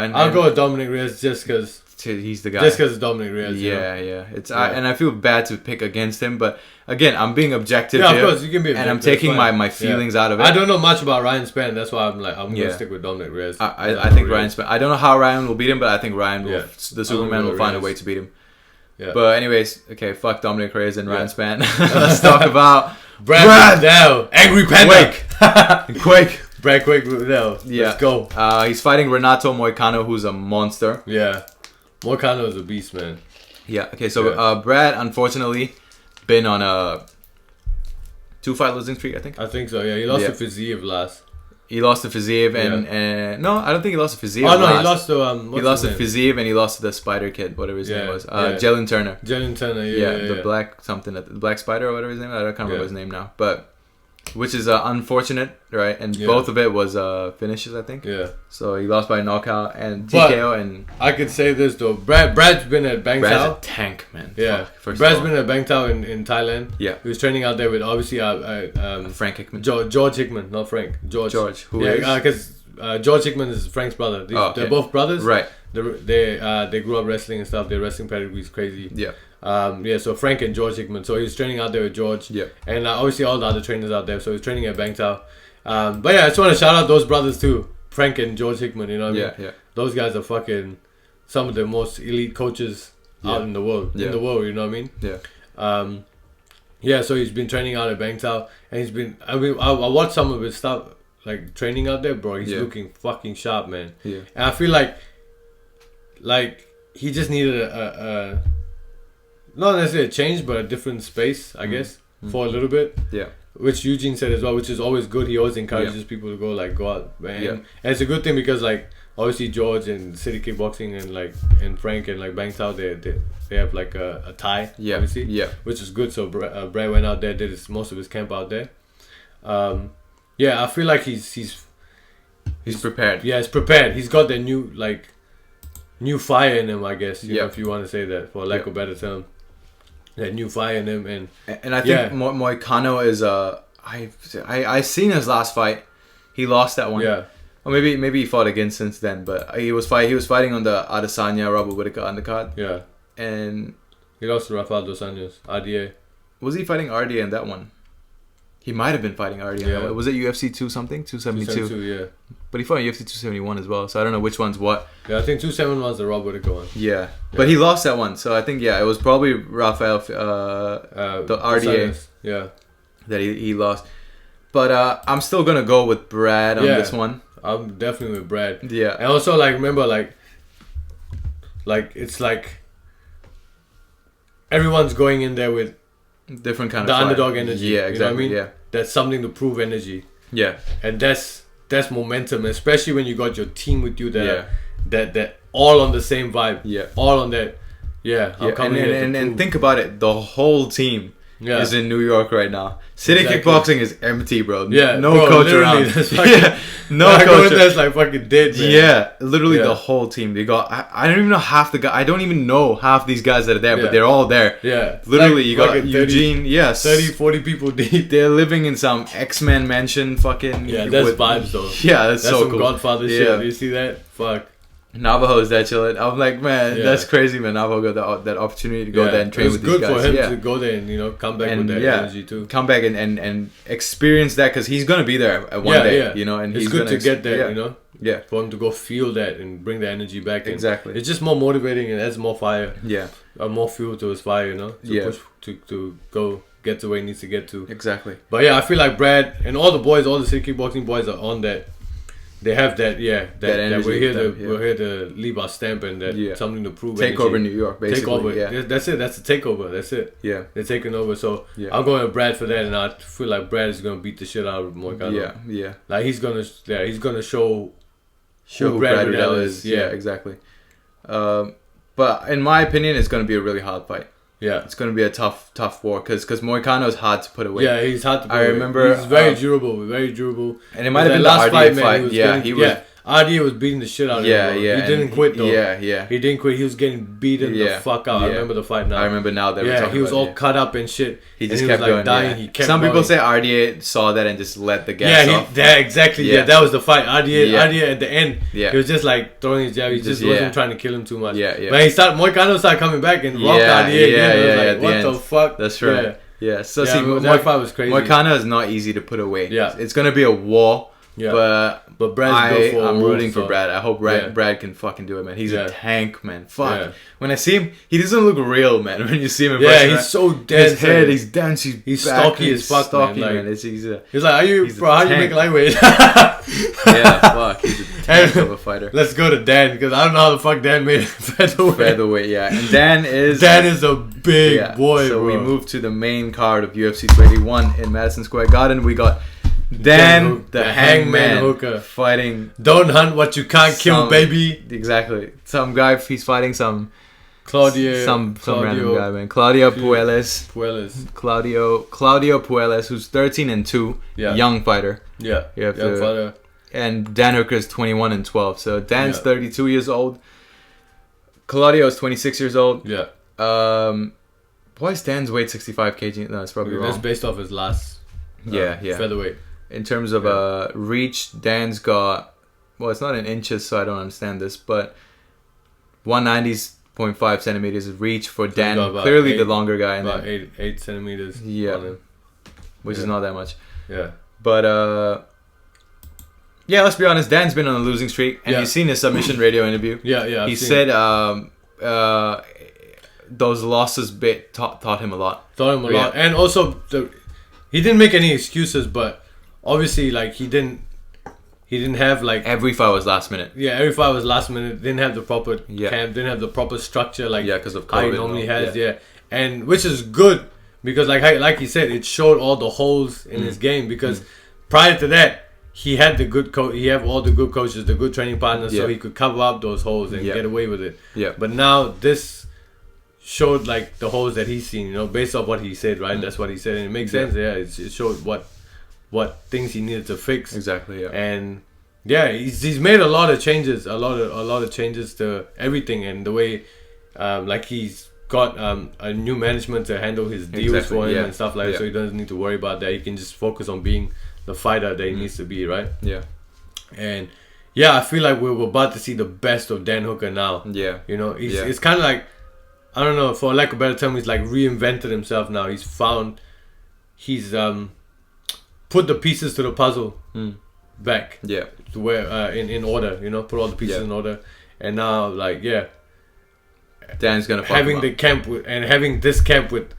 And I'll go with Dominick Reyes just because he's the guy. Just because it's Dominick Reyes. Yeah. And I feel bad to pick against him, but again, I'm being objective here. Yeah, of course, you can be objective. And I'm taking my feelings out of it. I don't know much about Ryan Spann. That's why I'm going to stick with Dominick Reyes. I think Ryan Spann. I don't know how Ryan will beat him, but I think Ryan will. The Superman will find a way to beat him. Yeah. But anyways, okay, fuck Dominick Reyes and Ryan Spann. Let's talk about Brad Riddell, Angry Panda. Quake. Brad Quake Riddell. Yeah. Let's go. He's fighting Renato Moicano, who's a monster. Yeah. Moicano is a beast, man. Yeah. Okay. So Brad, unfortunately, been on a 2-fight losing streak. I think so. Yeah. He lost to Fiziev last. He lost to Fiziev and no, I don't think he lost to Fiziev. Oh no, he lost to he lost to Fiziev and he lost to the Spider Kid, whatever his name was. Jalen Turner. The black something, the Black Spider or whatever his name. I can't remember his name now, but. Which is unfortunate, right? And both of it was finishes, I think. Yeah. So he lost by knockout and TKO. And I could say this though, Brad's been at Bang Tao. Brad's a tank, man. Yeah. Brad's been at Bang Tao in Thailand. Yeah. He was training out there with obviously Frank Hickman. George Hickman, not Frank. George. Who is? Because George Hickman is Frank's brother. They're both brothers. Right. They grew up wrestling and stuff. Their wrestling pedigree is crazy. Yeah. So Frank and George Hickman. So he's training out there with George. Yeah. And obviously all the other trainers out there. So he's training at Bangtao. But yeah, I just want to shout out those brothers too. Frank and George Hickman, you know what I mean? Yeah. Those guys are fucking some of the most elite coaches out in the world. Yeah. In the world, you know what I mean? Yeah. So he's been training out at Bangtao. And he's been... I watched some of his stuff, like, training out there, bro. He's looking fucking sharp, man. Yeah. And I feel like he just needed a not necessarily a change, but a different space, I guess, for a little bit. Yeah. Which Eugene said as well, which is always good. He always encourages people to go out, man. Yeah. And it's a good thing because, like, obviously George and City Kickboxing and Frank and like Bangtao, they have like a tie, obviously. Yeah. Which is good. So Brad went out there, did most of his camp out there. I feel like he's prepared. Yeah, he's prepared. He's got that new fire in him, I guess. You know, if you want to say that, for lack of a better term. That new fire in him, and I think Moicano is I seen his last fight. He lost that one. Yeah. Or maybe he fought again since then, but he was fighting on the Adesanya Robert Whittaker undercard. Yeah. And he lost to Rafael Dos Anjos, RDA. Was he fighting RDA in that one? He might have been fighting RDA. Yeah. Was it UFC 272? 272, yeah. But he fought in UFC 271 as well, so I don't know which one's what. Yeah, I think 271 was the Rob Whittaker one. Yeah. But he lost that one, so I think, it was probably Rafael, the RDA. Yeah. That he lost. But I'm still going to go with Brad on this one. I'm definitely with Brad. Yeah. And also, like, remember, like it's like everyone's going in there with different kind of the underdog energy. Yeah, exactly. You know what I mean? Yeah. That's something to prove energy. Yeah. And that's momentum, especially when you got your team with you that all on the same vibe. Yeah. All on that. Yeah. And think about it. The whole team is in New York right now. City Kickboxing is empty, bro. Yeah. No coach around. No coach. That's like fucking dead, man. Yeah. Literally the whole team. They got... I don't even know half the guys. I don't even know half these guys that are there, but they're all there. Yeah. Literally, you got 30, Eugene. Yes. 30, 40 people deep. They're living in some X-Men mansion fucking... Yeah, that's vibes, though. Yeah, that's so some cool. Godfather shit. You see that? Fuck. Navajo is that chilling. I'm like, man, that's crazy, man. Navajo got that opportunity to go there and train with these guys. It's good for him to go there and come back with that energy too. Come back and experience that, because he's gonna be there at one day. And it's good to get there. For him to go feel that and bring the energy back. Exactly. It's just more motivating and adds more fire. Yeah. More fuel to his fire. To push to go get to where he needs to get to. Exactly. But I feel like Brad and all the boys, all the City Kickboxing boys are on that. They have that energy, that we're here to leave our stamp and that something to prove. Take over New York, basically. Take over. Yeah. That's it. That's the takeover. That's it. Yeah. They're taking over. So I'm going with Brad for that, and I feel like Brad is gonna beat the shit out of Moicano. Yeah. Like he's gonna show who Brad Riddell is. Yeah, exactly. But in my opinion, it's gonna be a really hard fight. Yeah, it's going to be a tough war because Moicano is hard to put away. Yeah, he's hard to put away. I remember he's very durable, and it might have been the last fight, man. He was RDA was beating the shit out of him. Yeah. He didn't quit though. Yeah. He didn't quit. He was getting beaten the fuck out. I remember the fight now. I remember now that we're talking he was about all cut up and shit. He just kept going. Dying. He kept Some people say RDA saw that and just let the gas off. Exactly. Yeah, that was the fight. RDA at the end. Yeah. He was just like throwing his jab. He just wasn't trying to kill him too much. Yeah. But Moicano started coming back and rocked RDA again. What the fuck? That's right. Yeah. So see, that fight was crazy. Moicano is not easy to put away. Yeah. It's gonna be a war. Yeah. But I'm rooting for Brad. I hope Brad can fucking do it, man. He's a tank, man. Fuck. Yeah. When I see him, he doesn't look real, man. When you see him in person, he's so dense. His head, he's dense. He's stocky as fuck, stocky, man. He's like, are you, bro? How do you make lightweight? Fuck. He's a tank of a fighter. Let's go to Dan, because I don't know how the fuck Dan made it featherweight. Yeah. And Dan is a big boy, so bro. we move to the main card of UFC 281 in Madison Square Garden. We got Dan the Hangman Hooker fighting. Don't hunt what you can't kill, baby. Exactly. Some guy, he's fighting some Claudio. Some random guy, man. Claudio Puelles. Claudio Puelles, who's 13-2, young fighter. Yeah, young fighter. And Dan Hooker is 21-12. So Dan's 32 years old. Claudio is 26 years old. Yeah. Why is Dan's weight 65 kg? No, it's probably wrong. That's based off his last featherweight. In terms of reach, Dan's got well, it's not in inches, so I don't understand this, but 190.5 centimeters of reach for Dan, clearly the longer guy. About 8 centimeters. Yeah, which is not that much. Yeah. But, yeah, let's be honest, Dan's been on a losing streak, and you've seen his submission radio interview. Yeah. He said those losses taught him a lot. And also, he didn't make any excuses, but obviously, like, he didn't have, like... Every fight was last minute. Yeah, every fight was last minute. Didn't have the proper camp, didn't have the proper structure, like, because of how he normally has, And which is good, because, like he said, it showed all the holes in his game, because prior to that, he had the good he had all the good coaches, the good training partners, so he could cover up those holes and get away with it. Yeah. But now, this showed, like, the holes that he's seen, you know, based off what he said, right? That's what he said, and it makes sense, it showed what things he needed to fix. Exactly, yeah. And he's made a lot of changes, a lot of changes to everything, and the way, like, he's got a new management to handle his deals for him and stuff like that, so he doesn't need to worry about that. He can just focus on being the fighter that he needs to be, right? Yeah. And I feel like we're about to see the best of Dan Hooker now. Yeah. You know, it's kind of like, I don't know, for lack of a better term, he's like reinvented himself now. He's put the pieces to the puzzle back. Yeah. To where in order, you know, put all the pieces in order. And now, like, Dan's gonna having the camp having this camp with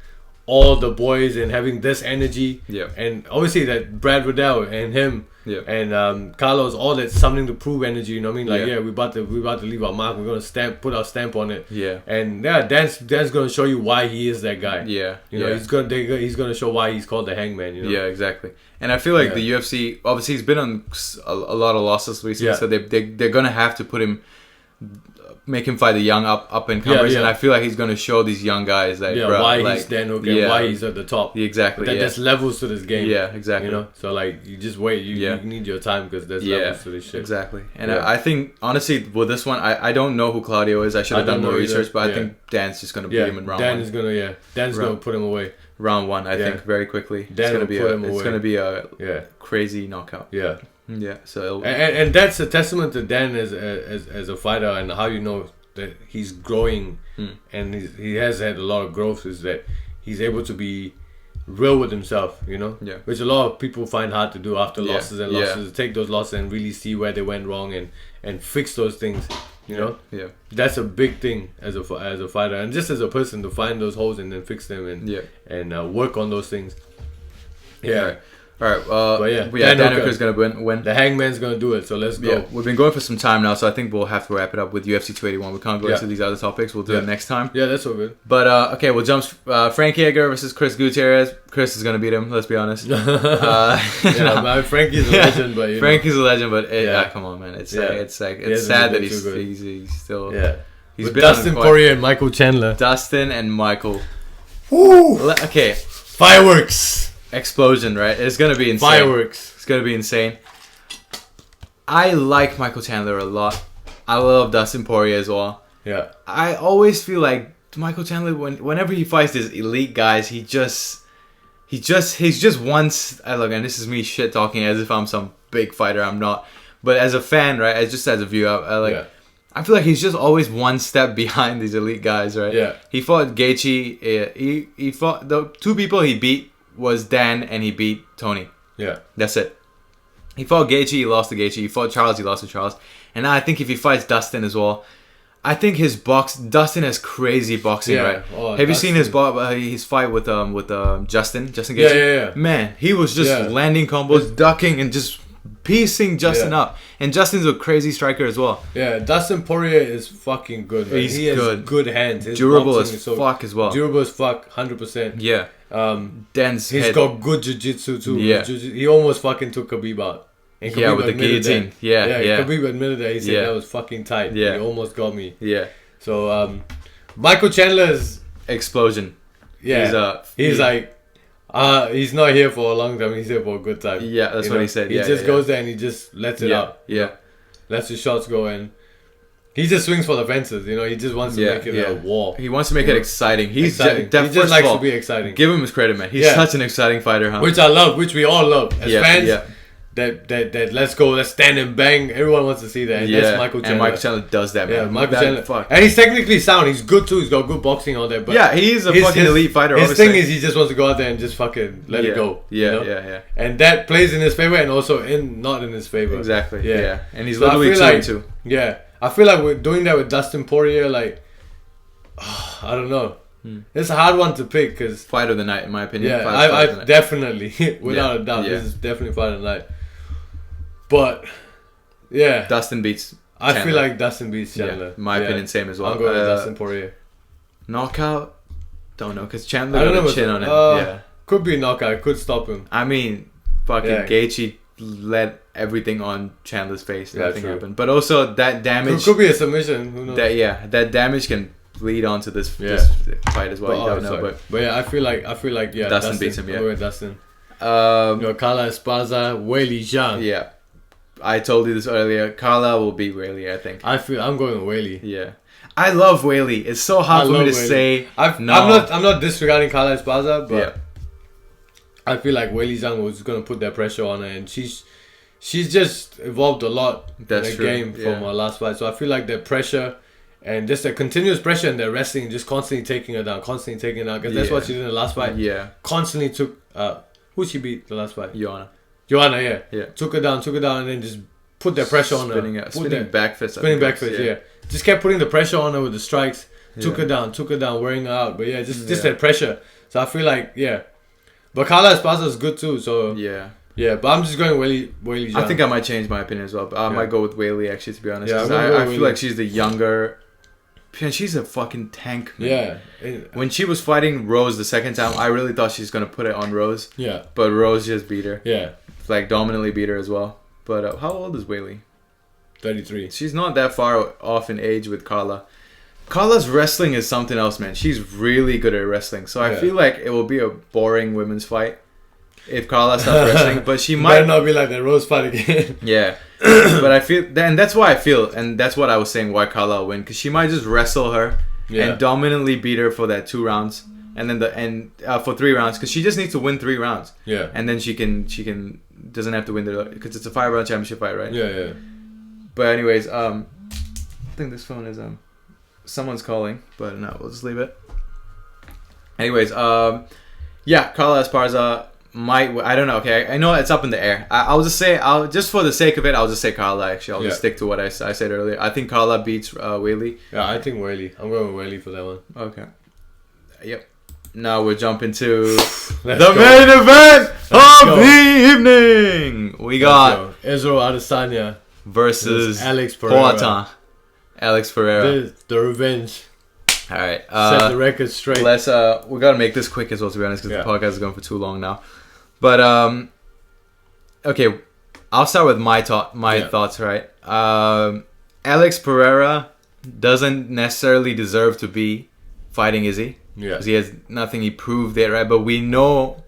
all the boys and having this energy. Yeah. And obviously that Brad Riddell and him and Carlos, all that something to prove energy, you know what I mean? Like, we're about to leave our mark. We're gonna put our stamp on it. Yeah. And Dan's gonna show you why he is that guy. Yeah. You know, he's gonna show why he's called the Hangman, you know? Yeah, exactly. And I feel like the UFC, obviously he's been on a lot of losses recently, so they're gonna have to put him, make him fight the young up and comers, and I feel like he's gonna show these young guys that why he's Dan Hooker and why he's at the top. Exactly. But there's levels to this game. Yeah, exactly. You know, so like you just wait. You need your time because there's levels to this shit. Exactly. And I think honestly with this one, I don't know who Claudio is. I should have done more research, but I think Dan's just gonna beat him in round one. Dan's gonna put him away. Round one, I think, very quickly. It's gonna be a crazy knockout. Yeah. Yeah. So and that's a testament to Dan as a fighter, and how you know that he's growing and he has had a lot of growth, is that he's able to be real with himself, you know, which a lot of people find hard to do after losses, to take those losses and really see where they went wrong and fix those things, you know. That's a big thing as a fighter, and just as a person, to find those holes and then fix them and work on those things. All right, Dan Hooker's going to win. The Hangman's going to do it, so let's go. Yeah, we've been going for some time now, so I think we'll have to wrap it up with UFC 281. We can't go into these other topics. We'll do it next time. Yeah, that's all good. But, okay, we'll jump Frankie Edgar versus Chris Gutierrez. Chris is going to beat him, let's be honest. Frankie's a legend, but, you know. Frankie's a legend, but, come on, man. It's sad that he's still... Yeah. With Dustin Poirier and Michael Chandler. Dustin and Michael. Woo! Okay. Fireworks! Explosion, right? It's gonna be insane. Fireworks. It's gonna be insane. I like Michael Chandler a lot. I love Dustin Poirier as well. Yeah. I always feel like Michael Chandler, whenever he fights these elite guys, he's just once. Look, and this is me shit talking as if I'm some big fighter. I'm not. But as a fan, right? As a viewer, I feel like he's just always one step behind these elite guys, right? Yeah. He fought Gaethje. He fought the two people he beat was Dan, and he beat Tony. Yeah. That's it. He fought Gaethje, he lost to Gaethje. He fought Charles, he lost to Charles. And now I think if he fights Dustin as well, I think Dustin has crazy boxing, right? Oh, have you seen his fight with Justin Gaethje? Yeah. Man, he was just landing combos, ducking, and just piecing Justin up. And Justin's a crazy striker as well. Yeah, Dustin Poirier is fucking good, man. He has good hands. His durable as fuck as well. Durable as fuck, 100%. Yeah. He's got good jiu-jitsu too. Yeah. He almost fucking took Khabib out. And Khabib with the guillotine. Yeah. Khabib admitted that. He said that was fucking tight. Yeah. He almost got me. Yeah. So, Michael Chandler's... Explosion. Yeah. He's not here for a long time. He's here for a good time. Yeah, that's what he said. He just goes there and he just lets it out. Yeah. Lets his shots go in. He just swings for the fences, you know. He just wants to make it a war. He wants to make it exciting. He just likes to be exciting. Give him his credit, man. He's such an exciting fighter, huh? Which I love, which we all love. As fans, that let's go, let's stand and bang. Everyone wants to see that. And that's Michael Chandler. And Michael Chandler does that, man. Yeah, Michael Chandler. Fuck. And he's technically sound. He's good too. He's got good boxing all that. But yeah, he's a fucking elite fighter. His thing is he just wants to go out there and just fucking let it go. Yeah, yeah. And that plays in his favor and also not in his favor. Exactly. Yeah. And he's literally 2-2. Yeah. I feel like we're doing that with Dustin Poirier. Like, I don't know. It's a hard one to pick because fight of the night, in my opinion. Yeah, I definitely, without a doubt, this is definitely fight of the night. But yeah, Dustin beats Chandler. I feel like Dustin beats Chandler. Yeah, in my opinion, same as well. I'm going with Dustin Poirier. Knockout? Don't know, because Chandler got a chin on him. Yeah, could be a knockout. Could stop him. I mean, fucking Gaethje let everything on Chandler's face. Nothing happened. But also that damage could be a submission. Who knows? That damage can lead on to this fight as well. You don't know, but yeah, I feel like Dustin beats him. Yeah, with Dustin. Carla Esparza, Weili, Zhang. Yeah. I told you this earlier. Carla will beat Weili, I think. I'm going with Weili. Yeah, I love Weili. It's so hard for me to say. I'm not disregarding Carla Esparza, but I feel like Weili Zhang was gonna put that pressure on her, and she's just evolved a lot in the game from her last fight. So I feel like the pressure and just the continuous pressure and the wrestling, just constantly taking her down, because that's what she did in the last fight. Yeah, constantly took. Who she beat the last fight? Joanna, yeah. Took her down, and then just put that pressure on her. Spinning back fist. Spinning back fist, yeah. Just kept putting the pressure on her with the strikes. Took her down, wearing her out. But just that pressure. So I feel like, But Carla Esparza is good too, so... Yeah, but I'm just going Weili Zhang. I think I might change my opinion as well, but I might go with Weili, actually, to be honest. I feel like she's the younger... And she's a fucking tank, man. Yeah. When she was fighting Rose the second time, I really thought she was going to put it on Rose. Yeah. But Rose just beat her. Yeah. Like, dominantly beat her as well. But how old is Weili? 33. She's not that far off in age with Carla. Carla's wrestling is something else, man. She's really good at wrestling. So I feel like it will be a boring women's fight if Carla starts wrestling. But she might not be like the Rose fight again. Yeah. But I feel, and that's why I feel, and that's what I was saying why Carla will win, because she might just wrestle her and dominantly beat her for that 2 rounds, and then for 3 rounds, because she just needs to win 3 rounds. Yeah. And then she can doesn't have to win because it's a 5-round championship fight, right? Yeah. But anyways, I think this phone is someone's calling, but no, we'll just leave it. Anyways, Carla Esparza. I don't know. Okay, I know it's up in the air. I'll just say, just for the sake of it, I'll just say Carla. Actually, I'll just stick to what I said earlier. I think Carla beats Weili. Yeah, I think Weili. I'm going with Weili for that one. Okay. Yep. Now we're jumping to the main event of the evening. We got Israel Adesanya versus Alex Pereira. Alex Pereira. The revenge. All right. Set the record straight. Let's. We gotta make this quick as well, to be honest, because the podcast is going for too long now. But okay, I'll start with my thoughts. Right. Alex Pereira doesn't necessarily deserve to be fighting Izzy. Yeah. Because he has nothing. He proved it, right? But we know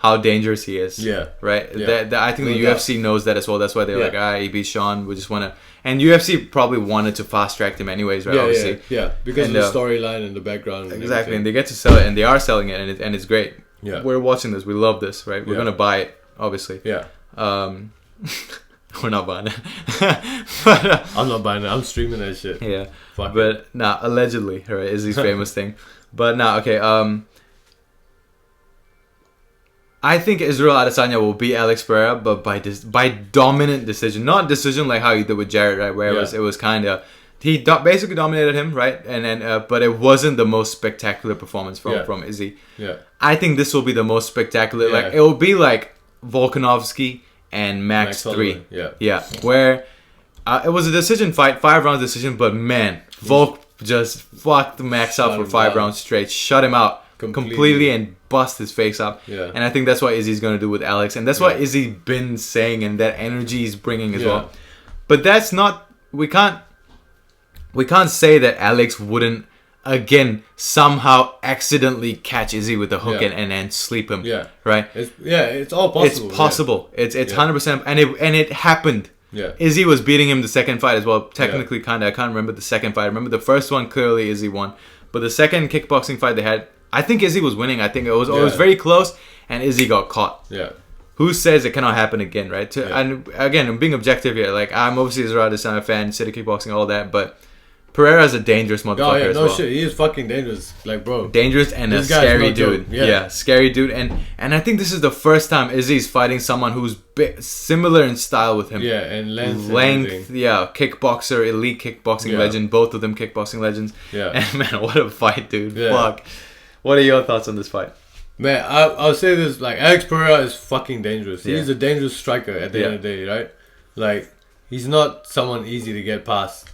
how dangerous he is. Yeah. Right. Yeah. I think the UFC knows that as well. That's why they're like, he beat Sean. We just want to. And UFC probably wanted to fast track him anyways, right? Yeah, obviously. Yeah. Because of the storyline and the background. And exactly, and they get to sell it, and they are selling it, and it's great. Yeah. We're watching this. We love this, right? We're gonna buy it, obviously. Yeah. We're not buying it. But, I'm not buying it. I'm streaming that shit. Yeah. But allegedly, right? Is his famous thing. But okay. I think Israel Adesanya will beat Alex Pereira, but by dominant decision, not decision like how he did with Jared, right? Where it was kind of he basically dominated him, right? And then but it wasn't the most spectacular performance from Izzy. Yeah, I think this will be the most spectacular. Like it will be like Volkanovski and Max 3. Yeah, where it was a decision fight, 5-round decision, but man, Volk just fucked Max up for 5 rounds straight, shut him out. Completely and bust his face up. Yeah. And I think that's what Izzy's going to do with Alex. And that's what Izzy been saying, and that energy he's bringing as well. But that's not... We can't say that Alex wouldn't, again, somehow accidentally catch Izzy with a hook and sleep him. Yeah. Right? It's all possible. It's possible. It's 100%. And it happened. Yeah. Izzy was beating him the second fight as well. Technically, kind of. I can't remember the second fight. I remember the first one, clearly Izzy won. But the second kickboxing fight they had... I think Izzy was winning. I think it was very close, and Izzy got caught. Yeah. who says it cannot happen again, right? And again, I'm being objective here. Like, I'm obviously a Adesanya fan, City Kickboxing, all that, but Pereira is a dangerous motherfucker as well. Shit, he is fucking dangerous. Like, bro. Dangerous and a scary dude. Yeah, scary dude. And I think this is the first time Izzy's fighting someone who's similar in style with him. Yeah, and length. Kickboxer, elite kickboxing legend. Both of them kickboxing legends. Yeah. And man, what a fight, dude. Yeah. Fuck. What are your thoughts on this fight? Man, I'll say this, like, Alex Pereira is fucking dangerous. He's a dangerous striker at the end of the day, right? Like, he's not someone easy to get past.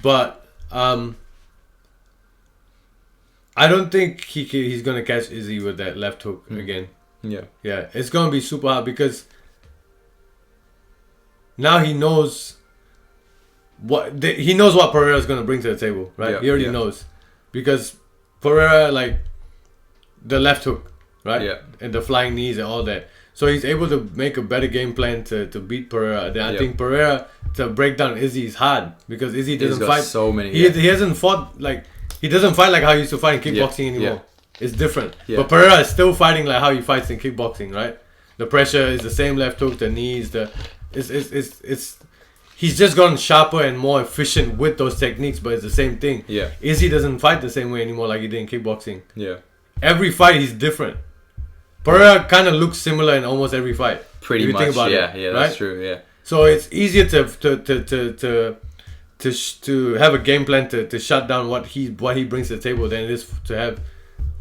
But I don't think he's gonna catch Izzy with that left hook again. Yeah, it's gonna be super hard because now he knows what Pereira's gonna bring to the table, right? Yeah, he already knows because Pereira, like, the left hook, right? Yeah, and the flying knees and all that. So he's able to make a better game plan to beat Pereira. Then I think Pereira to break down Izzy is hard because Izzy doesn't fight so many. He hasn't fought like he doesn't fight like how he used to fight in kickboxing anymore. It's different. But Pereira is still fighting like how he fights in kickboxing, right? The pressure is the same left hook, the knees, it's he's just gotten sharper and more efficient with those techniques, but it's the same thing. Yeah. Izzy doesn't fight the same way anymore like he did in kickboxing. Yeah. Every fight he's different. Pereira kind of looks similar in almost every fight. Pretty much, think about it, that's true, yeah. So it's easier to have a game plan to shut down what he brings to the table than it is to have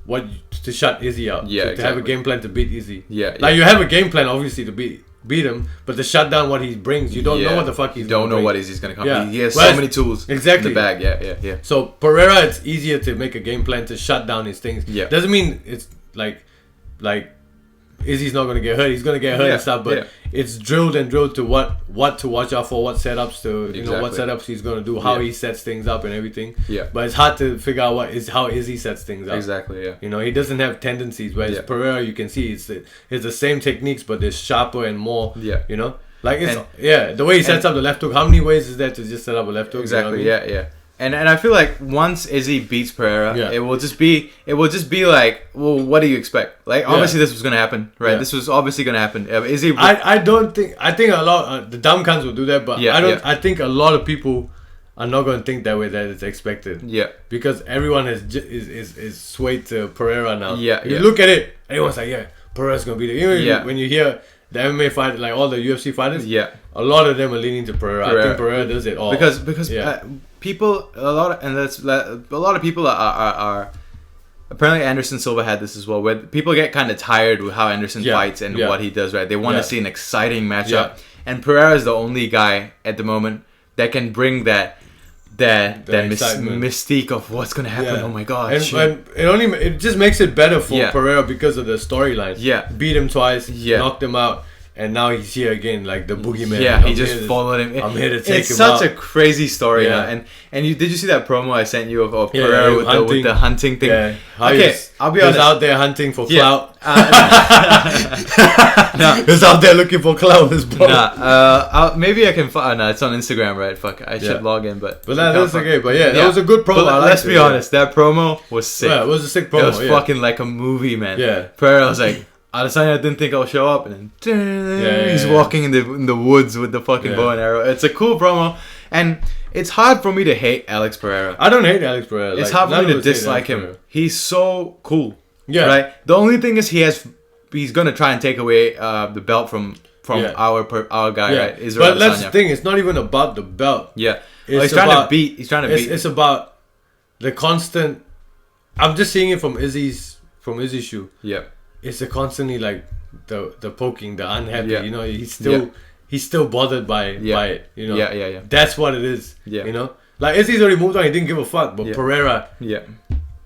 to shut Izzy out. Yeah, to have a game plan to beat Izzy. Yeah, like you have a game plan obviously to beat him, but to shut down what he brings, you don't know what the fuck he's. You don't know what Izzy's gonna come. Yeah. He has so many tools in the bag. Yeah. So Pereira, it's easier to make a game plan to shut down his things. Yeah, doesn't mean it's like Izzy's not going to get hurt. He's going to get hurt and stuff, but it's drilled to what to watch out for, what setups what setups he's going to do, how he sets things up and everything. Yeah. But it's hard to figure out how Izzy sets things up. Exactly, yeah. You know, he doesn't have tendencies, whereas Pereira, you can see it's the same techniques, but they're sharper and more, you know? Like, the way he sets up the left hook, how many ways is there to just set up a left hook? Exactly, you know what I mean? Yeah. And I feel like once Izzy beats Pereira, it will just be like, well, what do you expect? Like, obviously this was gonna happen, right? Yeah. This was obviously gonna happen. Izzy, I think a lot the dumb cunts will do that, but I think a lot of people are not gonna think that way, that it's expected. Yeah, because everyone is swayed to Pereira now. Yeah, you look at it, everyone's like, Pereira's gonna beat it. When you hear the MMA fight, like all the UFC fighters, a lot of them are leaning to Pereira. I think Pereira does it all because people, a lot of people are apparently Anderson Silva had this as well, where people get kind of tired with how Anderson fights and what he does, right? They want to see an exciting matchup, and Pereira is the only guy at the moment that can bring that mystique of what's gonna happen. Oh my god! And it just makes it better for Pereira because of the storyline. Yeah, beat him twice, knocked him out. And now he's here again, like the boogeyman. Yeah, he just followed him. I'm here to take him out. It's such a crazy story. Yeah. And did you see that promo I sent you of Pereira with the hunting thing? Yeah. I'll be honest. He's out there hunting for clout. He's out there looking for clout. Maybe I can find. No, it's on Instagram, right? Fuck, I should log in, but that's okay. But that was a good promo. But let's be honest, that promo was sick. Yeah, it was a sick promo. It was fucking like a movie, man. Yeah, Pereira was like, Adesanya didn't think I'll show up, and then he's walking in the woods with the fucking bow and arrow. It's a cool promo, and it's hard for me to hate Alex Pereira. I don't hate Alex Pereira. It's hard for me to dislike him. He's so cool. Yeah. Right. The only thing is he's gonna try and take away the belt from our guy. Right. Israel but Adesanya. That's the thing. It's not even about the belt. Yeah. He's trying to beat. It's about the constant. I'm just seeing it from Izzy's shoe. Yeah. It's a constantly like the poking, the unhappy. You know, he's still bothered by it. You know. Yeah. That's what it is. Yeah. You know, like Izzy's already moved on. He didn't give a fuck. But Pereira.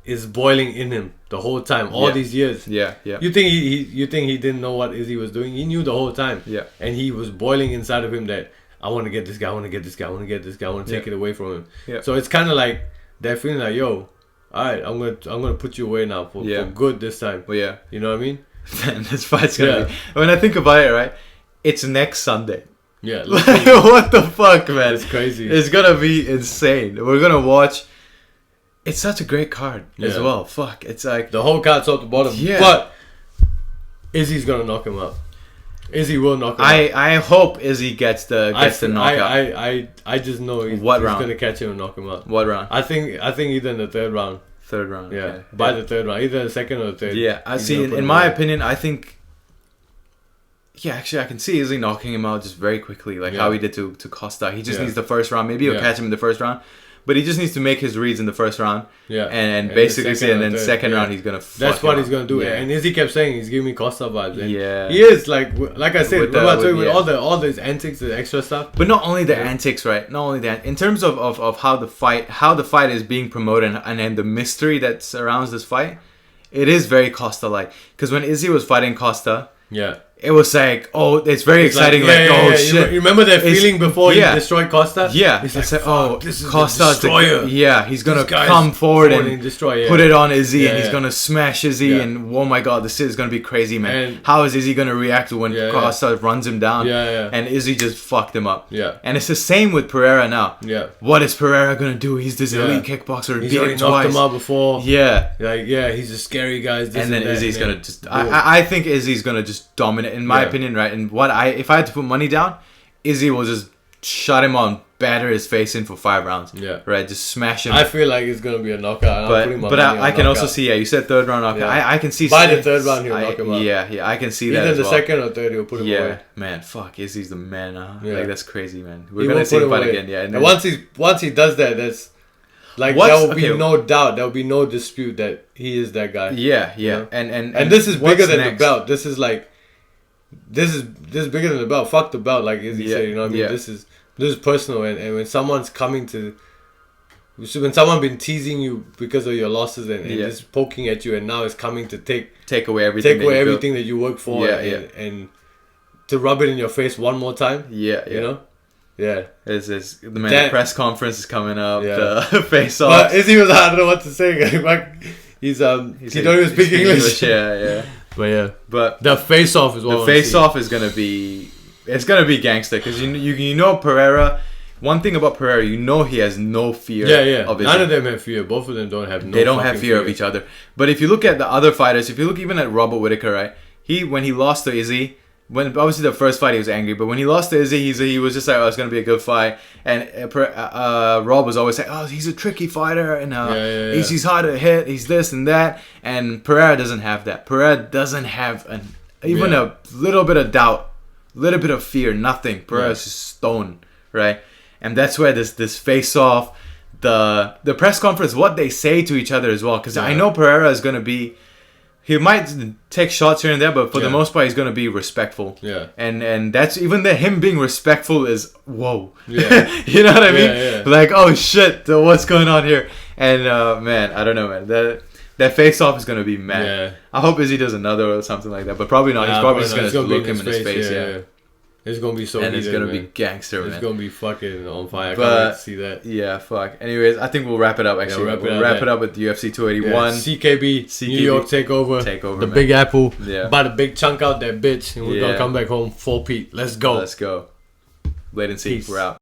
Is boiling in him the whole time, all these years. Yeah. You think he didn't know what Izzy was doing? He knew the whole time. Yeah. And he was boiling inside of him that I want to get this guy. I want to get this guy. I want to get this guy. I want to take it away from him. Yeah. So it's kind of like that feeling like, yo, all right, I'm gonna put you away now for good this time. Well, yeah. You know what I mean? This fight's gonna be. When I think about it, right, it's next Sunday. Yeah. Like, what the fuck, man? It's crazy. It's gonna be insane. We're gonna watch. It's such a great card as well. Fuck, it's like the whole card's top to bottom. Yeah. But Izzy's gonna knock him out. Izzy will knock him out. I hope Izzy gets the knockout. I just know he's gonna catch him and knock him out. What round? I think either in the third round. Third round. Yeah. Okay. By the third round, either the second or the third. Yeah. I see. In my opinion, I think. Yeah, actually, I can see Izzy knocking him out just very quickly, like how he did to Costa. He just needs the first round. Maybe he'll catch him in the first round. But he just needs to make his reads in the first round. Yeah. And basically say, and then second round he's gonna. That's what he's gonna do. Yeah. And Izzy kept saying he's giving me Costa vibes. And yeah. He is like I said, with all these antics, the extra stuff. But not only the antics, right? Not only that. In terms of how the fight is being promoted and the mystery that surrounds this fight, it is very Costa-like. Because when Izzy was fighting Costa, it was like, oh, it's very exciting. Shit. You remember that feeling before he destroyed Costa? Yeah. It's like, oh, this is Costa's destroyer. He's going to come forward and destroy, put it on Izzy and he's going to smash Izzy. And oh my God, this is going to be crazy, man. And how is Izzy going to react when Costa runs him down? And Izzy just fucked him up. And it's the same with Pereira now. What is Pereira going to do? He's this elite kickboxer. He's already knocked him out before. Like, he's a scary guy. And then Izzy's going to just... I think Izzy's going to just dominate, in my opinion, right? And if I had to put money down, Izzy will just shut him on, batter his face in for 5 rounds. Right, just smash him. I feel like it's gonna be a knockout. But I can also see. You said third round knockout. I can see. By the third round, he'll knock him out. Yeah, I can see that. Either the second or third, he'll put him away. Man, fuck, Izzy's the man. Like that's crazy, man. We're gonna see him fight again. Yeah, and once he does that, that's. Like there will be no doubt, there will be no dispute that he is that guy. Yeah. You know? And this is bigger than the belt. This is like. This is bigger than the belt. Fuck the belt, like Izzy said. You know what I mean? This is personal, and when someone's when someone been teasing you because of your losses and just poking at you, and now is coming to take away everything that you work for, and to rub it in your face one more time. You know. The press conference is coming up. The face off. But Izzy was, I don't know what to say. He don't even speak English. But the face off is what the face off is gonna be. It's gonna be gangster because you know Pereira. One thing about Pereira, you know he has no fear. Of none of them have fear. Both of them don't have. They don't have fear of each other. But if you look at the other fighters, if you look even at Robert Whittaker, right? When he lost to Izzy. When obviously the first fight he was angry, but when he lost to Izzy, he was just like, oh, it's gonna be a good fight. And Rob was always like, oh, he's a tricky fighter, and he's hard to hit, he's this and that. And Pereira doesn't have that. Pereira doesn't have even a little bit of doubt, little bit of fear, nothing. Pereira's just stone, right? And that's where this face off, the press conference, what they say to each other as well. Because I know Pereira is gonna be. He might take shots here and there, but for the most part, he's going to be respectful. And that's even him being respectful is whoa. You know what I mean? Like, oh shit, what's going on here? And man, I don't know, man. That face off is going to be mad. I hope Izzy does another or something like that, but probably not. He's probably just going to look him in his face. It's gonna be so. And it's gonna be gangster, man. It's gonna be fucking on fire. I can't wait to see that. Yeah, fuck. Anyways, I think we'll wrap it up. Actually, we'll wrap it up with UFC 281. CKB, New York takeover. The man. Big Apple. Buy the big chunk out that bitch, and we're gonna come back home full Pete. Let's go. Blatancy. We're out.